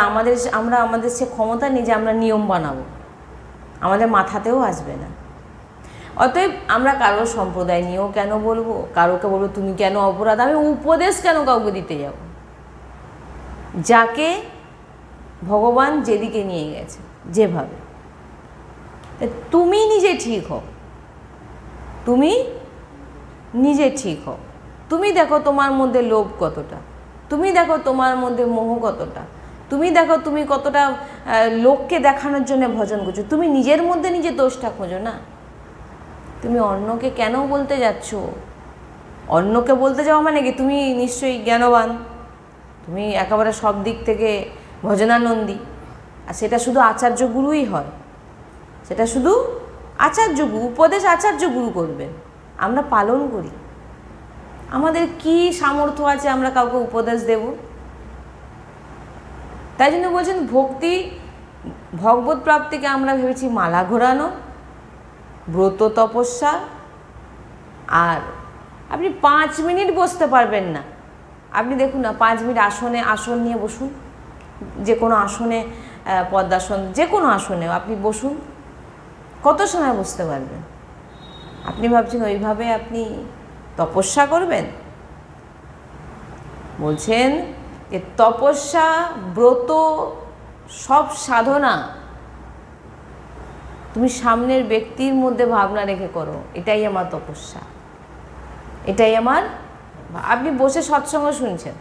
আমাদের সে ক্ষমতা নেই যে আমরা নিয়ম বানাবো, আমাদের মাথাতেও আসবে না। অতএব আমরা কারোর সম্প্রদায় নিয়েও কেন বলবো, কারোকে বলবো তুমি কেন অপরাধ, আমি উপদেশ কেন কাউকে দিতে যাব? যাকে ভগবান যেদিকে নিয়ে গেছে, যেভাবে, তুমি নিজে ঠিক হও, তুমি নিজে ঠিক হও। তুমি দেখো তোমার মধ্যে লোভ কতটা, তুমি দেখো তোমার মধ্যে মোহ কতটা, তুমি দেখো তুমি কতটা লোককে দেখানোর জন্য ভজন করছো। তুমি নিজের মধ্যে নিজের দোষটা খোঁজো না। তুমি অন্যকে কেন বলতে যাচ্ছ? অন্যকে বলতে যাওয়া মানে কি? তুমি নিশ্চয়ই জ্ঞানবান, তুমি একেবারে সব দিক থেকে ভজনানন্দী। আর সেটা শুধু আচার্য গুরুই হয়, সেটা শুধু আচার্য গুরু, উপদেশ আচার্য গুরু করবেন, আমরা পালন করি। আমাদের কি সামর্থ্য আছে আমরা কাউকে উপদেশ দেব? তাই জন্য বলছেন ভক্তি, ভগবত প্রাপ্তিকে আমরা ভেবেছি মালা ঘোরানো, ব্রত, তপস্যা। আর আপনি 5 মিনিট বসতে পারবেন না, আপনি দেখুন না, 5 মিনিট আসন নিয়ে বসুন, যে কোনো আসনে, পদ্মাসন, যে কোনো আসনে আপনি বসুন, কত সময় বসতে পারবেন? আপনি ভাবছেন ওইভাবে আপনি তপস্যা করবেন? বলছেন যে তপস্যা, ব্রত, সব সাধনা তুমি সামনের ব্যক্তির মধ্যে ভাবনা রেখে করো। এটাই আমার তপস্যা, এটাই আমার। আপনি বসে সৎসঙ্গ শুনছেন,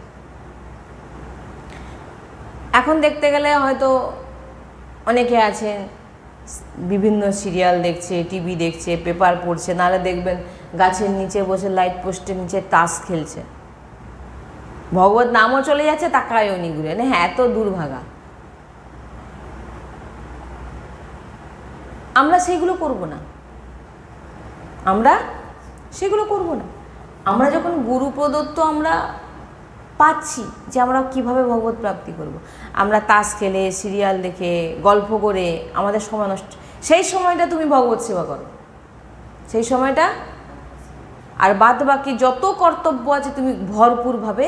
এখন দেখতে গেলে হয়তো অনেকে আছেন বিভিন্ন সিরিয়াল দেখছে, টিভি দেখছে, পেপার পড়ছে, নাহলে দেখবেন গাছের নিচে বসে লাইট পোস্টের নিচে তাস খেলছে, ভগবত নামও চলে যাচ্ছে, তাকায়ও নি ঘুরে। হ্যাঁ, এত দুর্ভাগা। আমরা সেইগুলো করব না, আমরা সেগুলো করব না। আমরা যখন গুরু প্রদত্ত আমরা পাচ্ছি যে আমরা কিভাবে ভগবত প্রাপ্তি করব, আমরা তাস খেলে, সিরিয়াল দেখে, গল্প করে আমাদের সময় নষ্ট। সেই সময়টা তুমি ভগবত সেবা করো, সেই সময়টা। আর বাদ বাকি যত কর্তব্য আছে তুমি ভরপুরভাবে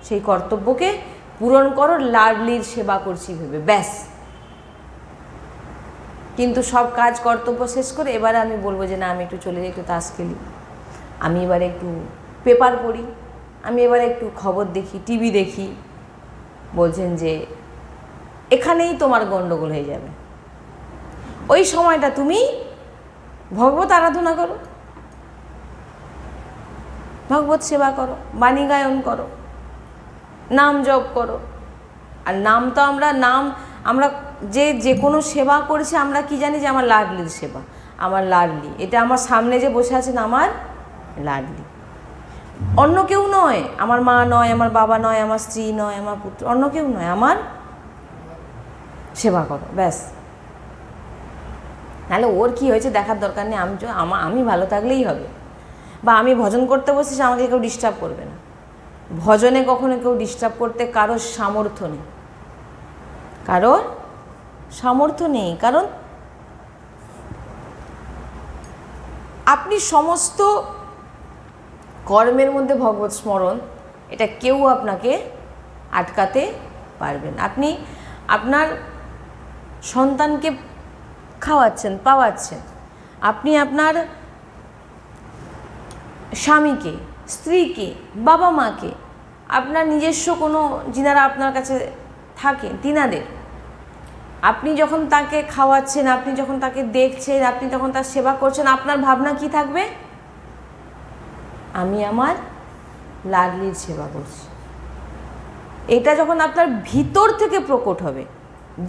সেই কর্তব্যকে পূরণ করো, লাডলির সেবা করছি ভেবে, ব্যাস। কিন্তু সব কাজ কর্তব্য শেষ করে এবারে আমি বলবো যে না, আমি একটু চলে যাই, একটু তাস খেলি, আমি এবারে একটু পেপার পড়ি, আমি এবারে একটু খবর দেখি, টিভি দেখি। বলছেন যে এখানেই তোমার গণ্ডগোল হয়ে যাবে। ওই সময়টা তুমি ভগবত আরাধনা করো, ভগবত সেবা করো, বাণী গায়ন করো, নাম জপ করো। আর নাম তো আমরা যে কোনো সেবা করেছি আমরা কি জানি যে আমার লাডলির সেবা, আমার লাডলি, এটা আমার সামনে যে বসে আছেন আমার লাডলি, অন্য কেউ নয়, আমার মা নয়, আমার বাবা নয়, আমার স্ত্রী নয়, আমার পুত্র, অন্য কেউ নয়, আমার সেবা করো ব্যাস। নাহলে ওর কি হয়েছে দেখার দরকার নেই, আমি ভালো থাকলেই হবে। বা আমি ভজন করতে বসেছি, আমাকে কেউ ডিস্টার্ব করবে না। ভজনে কখনো কেউ ডিস্টার্ব করতে কারোর সামর্থ্য নেই, কারোর সামর্থ্য নেই। কারণ আপনি সমস্ত কর্মের মধ্যে ভগবত স্মরণ, এটা কেউ আপনাকে আটকাতে পারবেন। আপনি আপনার সন্তানকে খাওয়াচ্ছেন, পাওয়াচ্ছেন, আপনি আপনার স্বামীকে, স্ত্রীকে, বাবা মাকে, আপনার নিজস্ব কোনো যিনারা আপনার কাছে থাকেন তিনাদের আপনি যখন তাকে খাওয়াচ্ছেন, আপনি যখন তাকে দেখছেন, আপনি যখন তার সেবা করছেন, আপনার ভাবনা কি থাকবে? আমি আমার লাডলির সেবা করছি। এটা যখন আপনার ভিতর থেকে প্রকট হবে,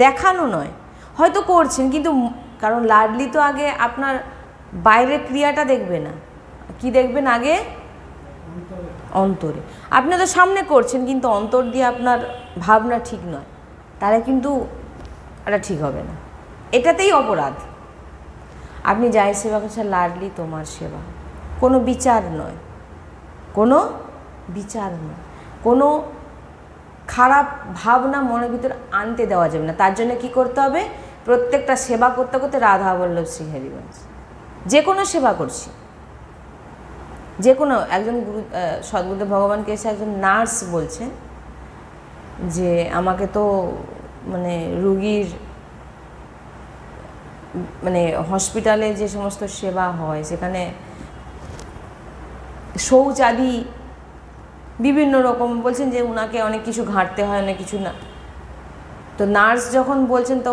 দেখানো নয়, হয়তো করছেন কিন্তু, কারণ লাডলি তো আগে আপনার বাইরের ক্রিয়াটা দেখবে না, কি দেখবেন আগে? অন্তরে। আপনি তো সামনে করছেন কিন্তু অন্তর দিয়ে আপনার ভাবনা ঠিক নয়, তাহলে কিন্তু এটা ঠিক হবে না, এটাতেই অপরাধ। আপনি যাই সেবা করছেন, লাডলি তোমার সেবা, কোনো বিচার নয়, কোনো বিচার নয়, কোনো খারাপ ভাবনা মনের ভিতর আনতে দেওয়া যাবে না। তার জন্য কি করতে হবে? প্রত্যেকটা সেবা করতে করতে রাধা বল্লভ শ্রী হরিবংশ, যে কোনো সেবা করছি, যে কোনো একজন সদ্গুরুদেব ভগবানকে এসে একজন নার্স বলছেন যে আমাকে তো মানে রুগীর মানে হসপিটালে যে সমস্ত সেবা হয় সেখানে শৌচাদি বিভিন্ন রকম বলছেন যে উনাকে অনেক কিছু ঘাঁটতে হয়, অনেক কিছু না। তো নার্স যখন বলছেন তো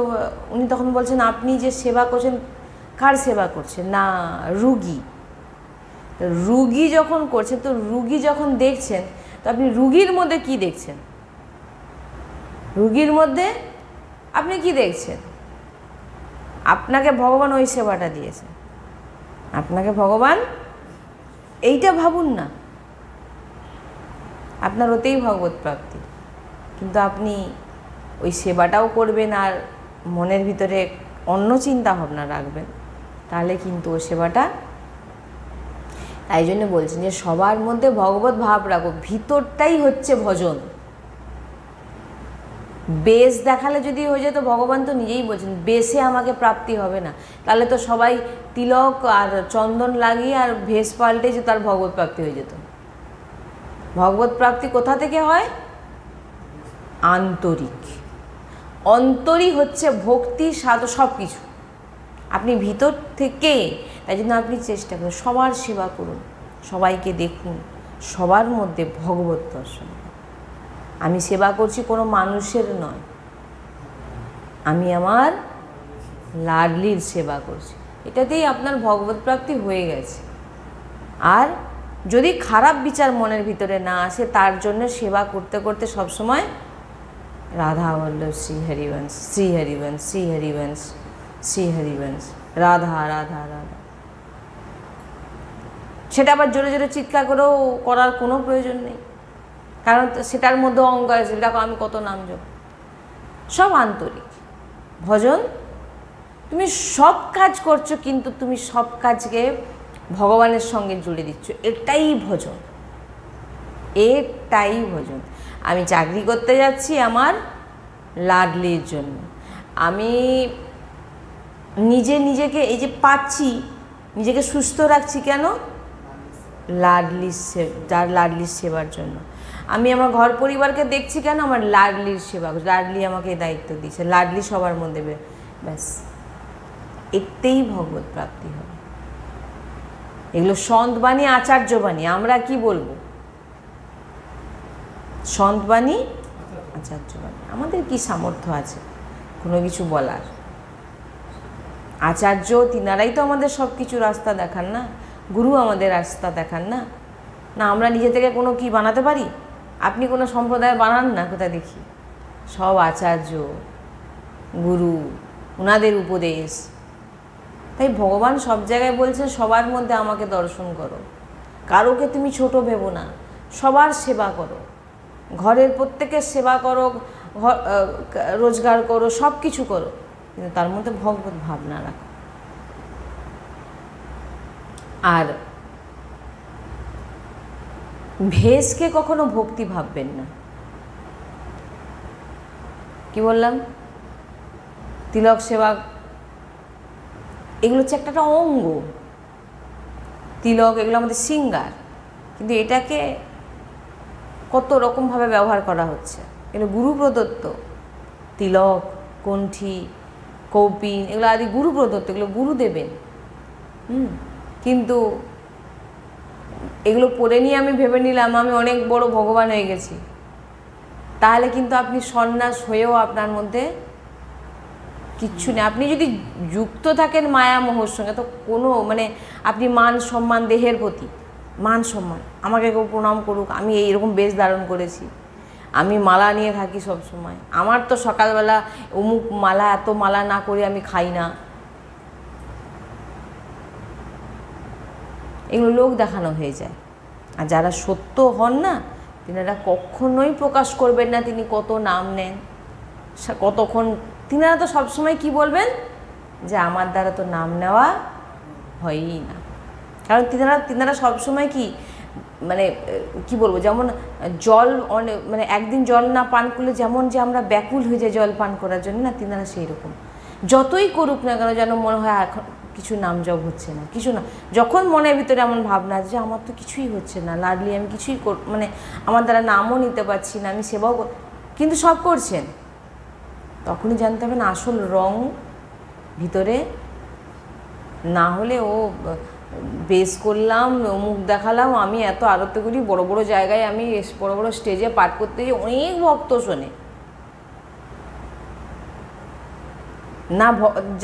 উনি তখন বলছেন আপনি যে সেবা করছেন কার সেবা করছেন? না, রুগী। রুগী যখন করছেন, তো রুগী যখন দেখছেন তো আপনি রুগীর মধ্যে কি দেখছেন? রুগীর মধ্যে আপনি কি দেখছেন? আপনাকে ভগবান ওই সেবাটা দিয়েছেন, আপনাকে ভগবান এইটা ভাবুন না, আপনার ওতেই ভগবত প্রাপ্তি। কিন্তু আপনি ওই সেবাটাও করবেন আর মনের ভিতরে অন্য চিন্তা ভাবনা রাখবেন, তাহলে কিন্তু ওই সেবাটা। তাই জন্য বলছেন যে সবার মধ্যে ভগবত ভাব রাখো, ভিতরটাই হচ্ছে ভজন। বেশ দেখালে যদি হয়ে যেত, ভগবান তো নিজেই বলছেন বেশে আমাকে প্রাপ্তি হবে না, তাহলে তো সবাই তিলক আর চন্দন লাগিয়ে আর ভেষ পাল্টে যে তার ভগবত প্রাপ্তি হয়ে যেত। ভগবত প্রাপ্তি কোথা থেকে হয়? আন্তরিক। অন্তরই হচ্ছে ভক্তি, সাধু, সব কিছু আপনি ভিতর থেকে। তাই জন্য আপনি চেষ্টা করুন, সবার সেবা করুন, সবাইকে দেখুন, সবার মধ্যে ভগবত দর্শন। আমি সেবা করছি কোনো মানুষের নয়, আমি আমার লাডলির সেবা করছি, এটাতেই আপনার ভগবত প্রাপ্তি হয়ে গেছে। আর যদি খারাপ বিচার মনের ভিতরে না আসে, তার জন্য সেবা করতে করতে সবসময় রাধা বল্লভ শ্রী হরিবংশ, শ্রী হরিবংশ, শ্রী হরিবংশ, শ্রী হরিবংশ, রাধা রাধা রাধা। সেটা আবার জোরে জোরে চিৎকার করেও করার কোনো প্রয়োজন নেই, কারণ সেটার মধ্যে অহংকার আছে, দেখো আমি কত নাম জপ। সব আন্তরিক ভজন। তুমি সব কাজ করছো কিন্তু তুমি সব কাজকে ভগবানের সঙ্গে জুড়ে দিচ্ছ, এটাই ভজন, এটাই ভজন। আমি চাকরি করতে যাচ্ছি আমার লাডলির জন্য, আমি নিজেকে এই যে পাচ্ছি, নিজেকে সুস্থ রাখছি কেন? লাডলির সেবার জন্য। আমি আমার ঘর পরিবারকে দেখছি কেন? আমার লাডলির সেবা, লাডলি আমাকে এই দায়িত্ব দিয়েছে, লাডলি সবার মধ্যে, ব্যাস এতেই ভগবত প্রাপ্তি হবে। এগুলো সন্ত বাণী, আচার্য বাণী। আমরা কি বলবো? সন্ত বাণী, আচার্য বাণী। আমাদের কি সামর্থ্য আছে কোনো কিছু বলার? আচার্য তিনারাই তো আমাদের সব কিছু রাস্তা দেখান না, গুরু আমাদের রাস্তা দেখান না। না আমরা নিজে থেকে কোনো কি বানাতে পারি? আপনি কোনো সম্প্রদায় বানান না, কোথায় দেখি। সব আচার্য গুরু, ওনাদের উপদেশ। তাই ভগবান সব জায়গায় বলছেন সবার মধ্যে আমাকে দর্শন করো, কারোকে তুমি ছোট ভেবো না, সবার সেবা করো, ঘরের প্রত্যেকের সেবা করো, রোজগার করো, সব কিছু করো, কিন্তু তার মধ্যে ভগবত ভাবনা রাখো। আর ভেষকে কখনো ভক্তি ভাববেন না। কি বললাম? তিলক সেবা এগুলো হচ্ছে একটা অঙ্গ, তিলক এগুলো আমাদের সিঙ্গার, কিন্তু এটাকে কত রকমভাবে ব্যবহার করা হচ্ছে। এগুলো গুরু প্রদত্ত, তিলক, কণ্ঠী, কৌপিন এগুলো আদি গুরু প্রদত্ত, এগুলো গুরু দেবেন। কিন্তু এগুলো পরে নিয়ে আমি ভেবে নিলাম আমি অনেক বড় ভগবান হয়ে গেছি, তাহলে কিন্তু আপনি সন্ন্যাস হয়েও আপনার মধ্যে কিচ্ছু নেই। আপনি যদি যুক্ত থাকেন মায়া মোহর সঙ্গে, তো কোনো মানে আপনি মান সম্মান, দেহের প্রতি মান সম্মান, আমাকে কেউ প্রণাম করুক, আমি এইরকম বেশ ধারণ করেছি, আমি মালা নিয়ে থাকি সব সময়, আমার তো সকালবেলা অমুক মালা, এত মালা না করে আমি খাই না, এগুলো লোক দেখানো হয়ে যায়। আর যারা সত্য হন না, তিনারা কখনোই প্রকাশ করবেন না তিনি কত নাম নেন, কতক্ষণ। তিনারা তো সবসময় কি বলবেন, যে আমার দ্বারা তো নাম নেওয়া হয়ই না। কারণ তিনারা সবসময় কি মানে কি বলবো, যেমন জল মানে একদিন জল না পান করলে যেমন যে আমরা ব্যাকুল হয়ে যাই জল পান করার জন্য, না তিনারা সেই রকম। যতই করুক না কেন, যেন মনে হয় এখন কিছু নাম জপ হচ্ছে না, কিছু না। যখন মনের ভিতরে এমন ভাবনা যে আমার তো কিছুই হচ্ছে না, লাডলি আমি কিছুই মানে আমার দ্বারা নামও নিতে পারছি না, আমি সেবাও কিন্তু সব করছেন, তখনই জানতে হবে না আসল রং ভিতরে। না হলে ও বেশ করলাম, মুখ দেখালাম, আমি এত আরতি করি, বড় বড় জায়গায় আমি বড় বড় স্টেজে পাঠ করতে গিয়ে অনেক ভক্ত শোনে না,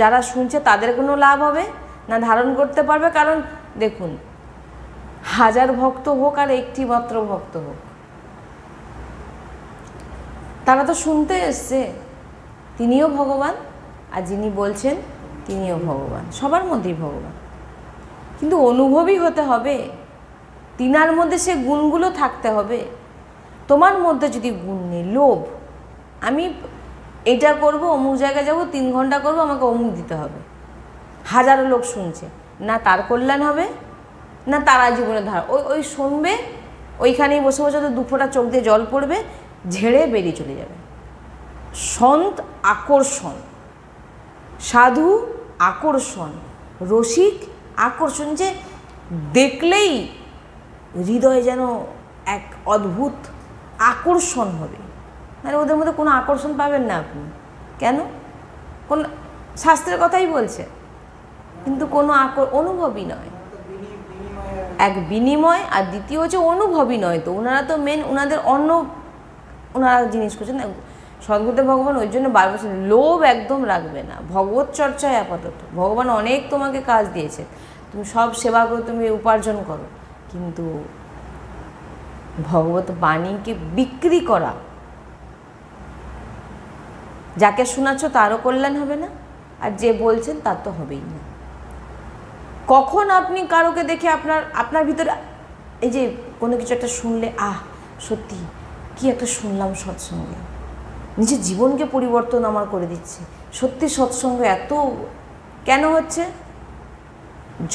যারা শুনছে তাদের কোনো লাভ হবে না, ধারণ করতে পারবে। কারণ দেখুন, 1000 ভক্ত হোক আর একটি মাত্র ভক্ত হোক, তারা তো শুনতে এসছে, তিনিও ভগবান, আর যিনি বলছেন তিনিও ভগবান, সবার মধ্যেই ভগবান। কিন্তু অনুভবী হতে হবে, তিনার মধ্যে সে গুণগুলো থাকতে হবে। তোমার মধ্যে যদি গুণ নেই, লোভ, আমি এটা করব, অমুক জায়গায় যাব, 3 ঘন্টা করব, আমাকে অমুক দিতে হবে, হাজারো লোক শুনছে, না তার কল্যাণ হবে না তারা জীবনে ধার, ওই শুনবে, ওইখানেই বসে বসে তো 2 ফোঁটা চোখ দিয়ে জল পড়বে, ঝেড়ে বেরিয়ে চলে যাবে। সন্ত আকর্ষণ, সাধু আকর্ষণ, রসিক আকর্ষণ, যে দেখলেই হৃদয়ে যেন এক অদ্ভুত আকর্ষণ হবে। মানে ওদের মধ্যে কোনো আকর্ষণ পাবেন না আপনি। কেন? কোন শাস্ত্রের কথাই বলছে, কিন্তু কোনো অনুভবই নয়। এক বিনিময়, আর দ্বিতীয় হচ্ছে অনুভবই নয়। তো ওনারা তো মেন ওনাদের ওনারা জিনিস করছেন না। সদ্গুরুদেব ভগবান ওই জন্য 12 বছর লোভ একদম রাখবে না, ভগবত চর্চায় আপাতত। ভগবান অনেক তোমাকে কাজ দিয়েছে, তুমি সব সেবা করো, তুমি উপার্জন করো, কিন্তু ভগবত বাণীকে বিক্রি করা, যাকে শোনাচ্ছ তারও কল্যাণ হবে না, আর যে বলছেন তার তো হবেই না। কখন আপনি কারোকে দেখে আপনার ভিতরে এই যে কোনো কিছু একটা শুনলে, সত্যি কি একটা শুনলাম সৎসঙ্গে, নিজের জীবনকে পরিবর্তন আমার করে দিচ্ছে, সত্যি সৎসঙ্গ এত কেন হচ্ছে?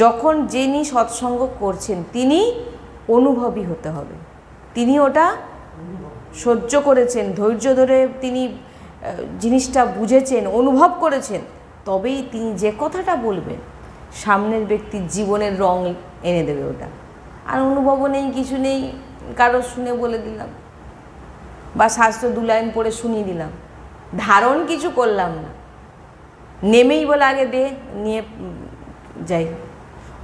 যখন যিনি সৎসঙ্গ করছেন তিনি অনুভবী হতে হবে, তিনি ওটা সহ্য করেছেন, ধৈর্য ধরে তিনি জিনিসটা বুঝেছেন, অনুভব করেছেন, তবেই তিনি যে কথাটা বলবেন সামনের ব্যক্তির জীবনের রং এনে দেবে ওটা। আর অনুভবও নেই, কিছু নেই, কারো শুনে বলে দিলাম বা শাস্ত্র 2 লাইন পড়ে শুনিয়ে দিলাম, ধারণ কিছু করলাম না, নেমেই বলে আগে নিয়ে যাই।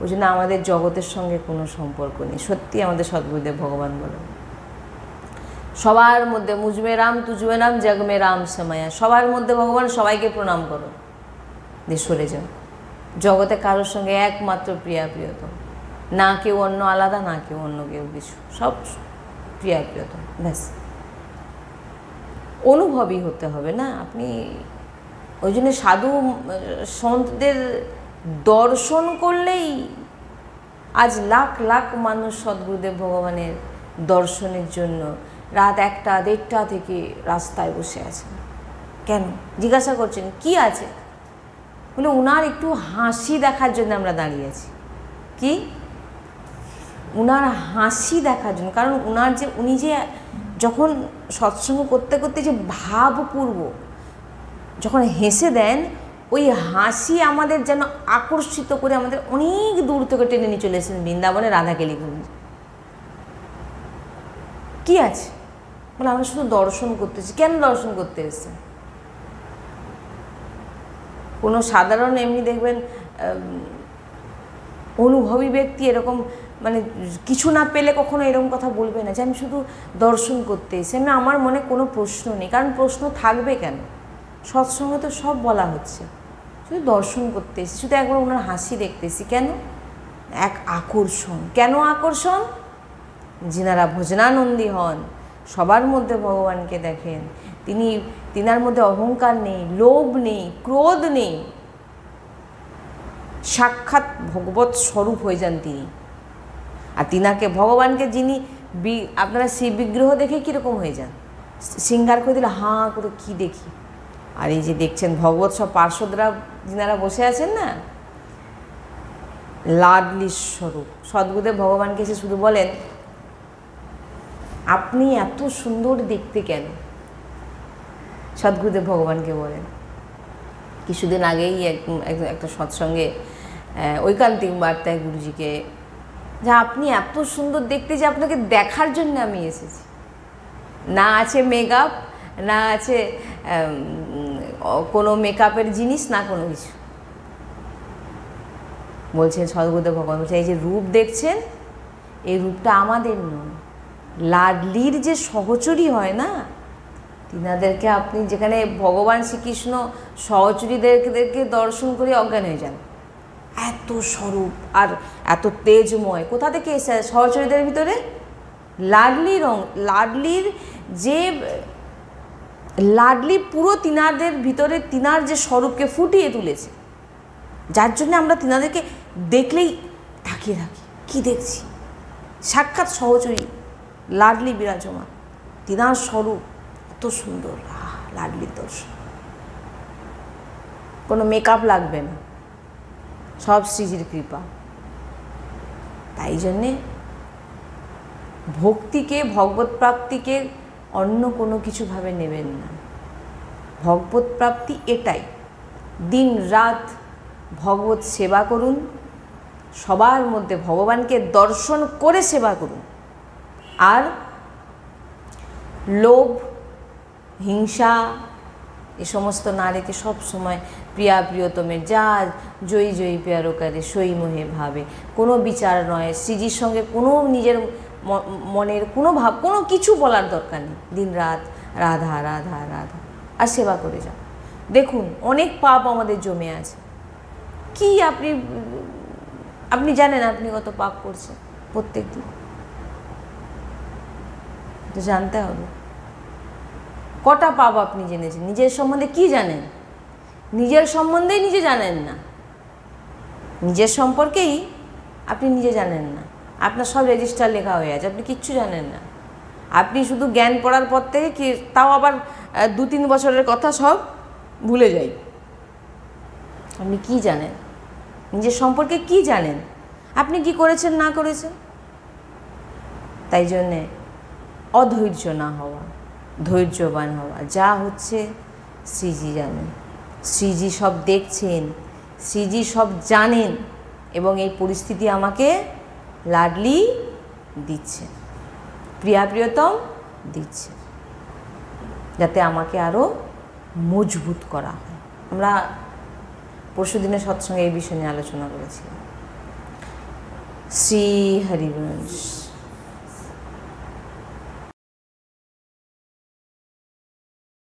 ওই জন্য আমাদের জগতের সঙ্গে কোনো সম্পর্ক নেই। সত্যি আমাদের সদ্গুরুদেব ভগবান বলেন সবার মধ্যে মুঝমে রাম তুঝমে রাম জগ মে রাম সময়া, সবার মধ্যে ভগবান, সবাইকে প্রণাম করো, দিয়ে সরে যাও। জগতে কারোর সঙ্গে একমাত্র প্রিয়া প্রিয়তম, না কেউ অন্য আলাদা, না কেউ অন্য কেউ কিছু, সব প্রিয়া প্রিয়তম, ব্যাস। অনুভবই হতে হবে না আপনি। ওই জন্য সাধু সন্তদের দর্শন করলেই আজ লাখ লাখ মানুষ সদ্গুরুদেব ভগবানের দর্শনের জন্য রাত 1টা 1:30 থেকে রাস্তায় বসে আছেন। কেন জিজ্ঞাসা করছেন কি আছে? বলে উনার একটু হাসি দেখার জন্য আমরা দাঁড়িয়ে আছি। কি? উনার হাসি দেখার জন্য। কারণ উনি যে যখন সৎসঙ্গ করতে করতে যে ভাবপূর্বক যখন হেসে দেন, ওই হাসি আমাদের যেন আকর্ষিত করে আমাদের অনেক দূর থেকে টেনে নিয়ে চলে এসেছেন বৃন্দাবনে রাধাকেলি কুঞ্জ। কি আছে? বলে আমরা শুধু দর্শন করতেছি। কেন দর্শন করতে এসেছেন? কোনো সাধারণ এমনি দেখবেন অনুভবী ব্যক্তি এরকম মানে কিছু না পেলে কখনো এরকম কথা বলবে না যে আমি শুধু দর্শন করতে এসেছি। আমার মনে কোনো প্রশ্ন নেই, কারণ প্রশ্ন থাকবে কেন? সৎসঙ্গে তো সব বলা হচ্ছে, শুধু দর্শন করতে এসেছি, শুধু একবার ওনার হাসি দেখতেছি। কেন? এক আকর্ষণ। কেন আকর্ষণ? যিনারা ভজনানন্দী হন, সবার মধ্যে ভগবানকে দেখেন, তিনার মধ্যে অহংকার নেই, লোভ নেই, ক্রোধ নেই, সাক্ষাৎ ভগবৎ স্বরূপ হয়ে যান তিনি। আর তিনাকে ভগবানকে যিনি আপনারা সেই বিগ্রহ দেখে কীরকম হয়ে যান? সিঙ্গার করে দিলে হাঁ করে কী দেখি। আর এই যে দেখছেন ভগবৎ সব পার্শ্বদরা যিনারা বসে আছেন না, লাডলি স্বরূপ। সদ্গুরুদেব ভগবানকে এসে শুধু বলেন আপনি এত সুন্দর দেখতে কেন? সদ্গুরুদেব ভগবানকে বলেন। কিছুদিন আগেই একটা সৎসঙ্গে ঐকান্তিক বার্তায় গুরুজিকে, যা আপনি এত সুন্দর দেখতে যে আপনাকে দেখার জন্য আমি এসেছি। না আছে মেকআপ, না আছে কোনো মেকআপের জিনিস, না কোনো কিছু। বলছেন সদ্গুরুদেব ভগবান বলছেন এই যে রূপ দেখছেন, এই রূপটা আমাদের নয়, লাডলির যে সহচরী হয় না, তিনাদেরকে আপনি যেখানে ভগবান শ্রীকৃষ্ণ সহচরীদেরকে দর্শন করে অজ্ঞান হয়ে যান। এত স্বরূপ আর এত তেজময় কোথা থেকে এসে সহচরীদের ভিতরে? লাডলি রং, লাডলি পুরো তিনাদের ভিতরে তিনার যে স্বরূপকে ফুটিয়ে তুলেছে, যার জন্য আমরা তিনাদেরকে দেখলেই তাকিয়ে থাকি। কি দেখছি? সাক্ষাৎ সহচরী লাডলি বিরাজমান, তিনার স্বরূপ এত সুন্দর। লাডলির দর্শন, কোনো মেকআপ লাগবে না, সব শ্রীজির কৃপা। তাই জন্যে ভক্তিকে, ভগবত প্রাপ্তিকে অন্য কোনো কিছুভাবে নেবেন না। ভগবত প্রাপ্তি এটাই, দিন রাত ভগবত সেবা করুন, সবার মধ্যে ভগবানকে দর্শন করে সেবা করুন। আর লোভ, হিংসা এ সমস্ত না রেখে সবসময় প্রিয়া প্রিয়তমের যা জয়ী জয়ী প্যারোকারে সই মোহে ভাবে, কোনো বিচার নয়, শ্রীজির সঙ্গে কোনো নিজের মনের কোনো ভাব, কোনো কিছু বলার দরকার নেই। দিন রাত রাধা রাধা রাধা আর সেবা করে যাও। দেখুন অনেক পাপ আমাদের জমে আছে। কি আপনি জানেন আপনি কত পাপ করছেন প্রত্যেক দিন? তো জানতে হবে কটা পাপ আপনি জেনেছেন। নিজের সম্বন্ধে কি জানেন? নিজের সম্বন্ধেই নিজে জানেন না, নিজের সম্পর্কেই আপনি নিজে জানেন না। আপনার সব রেজিস্টার লেখা হয়ে আছে, আপনি কিচ্ছু জানেন না। আপনি শুধু জ্ঞান পড়ার পর থেকে কি, তাও আবার 2-3 বছরের কথা সব ভুলে যাই। আপনি কি জানেন? নিজের সম্পর্কে কি জানেন? আপনি কি করেছেন না করেছেন? তাই জন্যে অধৈর্য না হওয়া, ধৈর্যবান হওয়া। যা হচ্ছে শ্রীজি জানেন, শ্রীজি সব দেখছেন, শ্রীজি সব জানেন, এবং এই পরিস্থিতি আমাকে লাডলি দিচ্ছে, প্রিয়া প্রিয়তম দিচ্ছে, যাতে আমাকে আরও মজবুত করা হয়। আমরা পরশুদিনের সৎসঙ্গে এই বিষয় নিয়ে আলোচনা করেছিলাম। শ্রী হরিবংশ।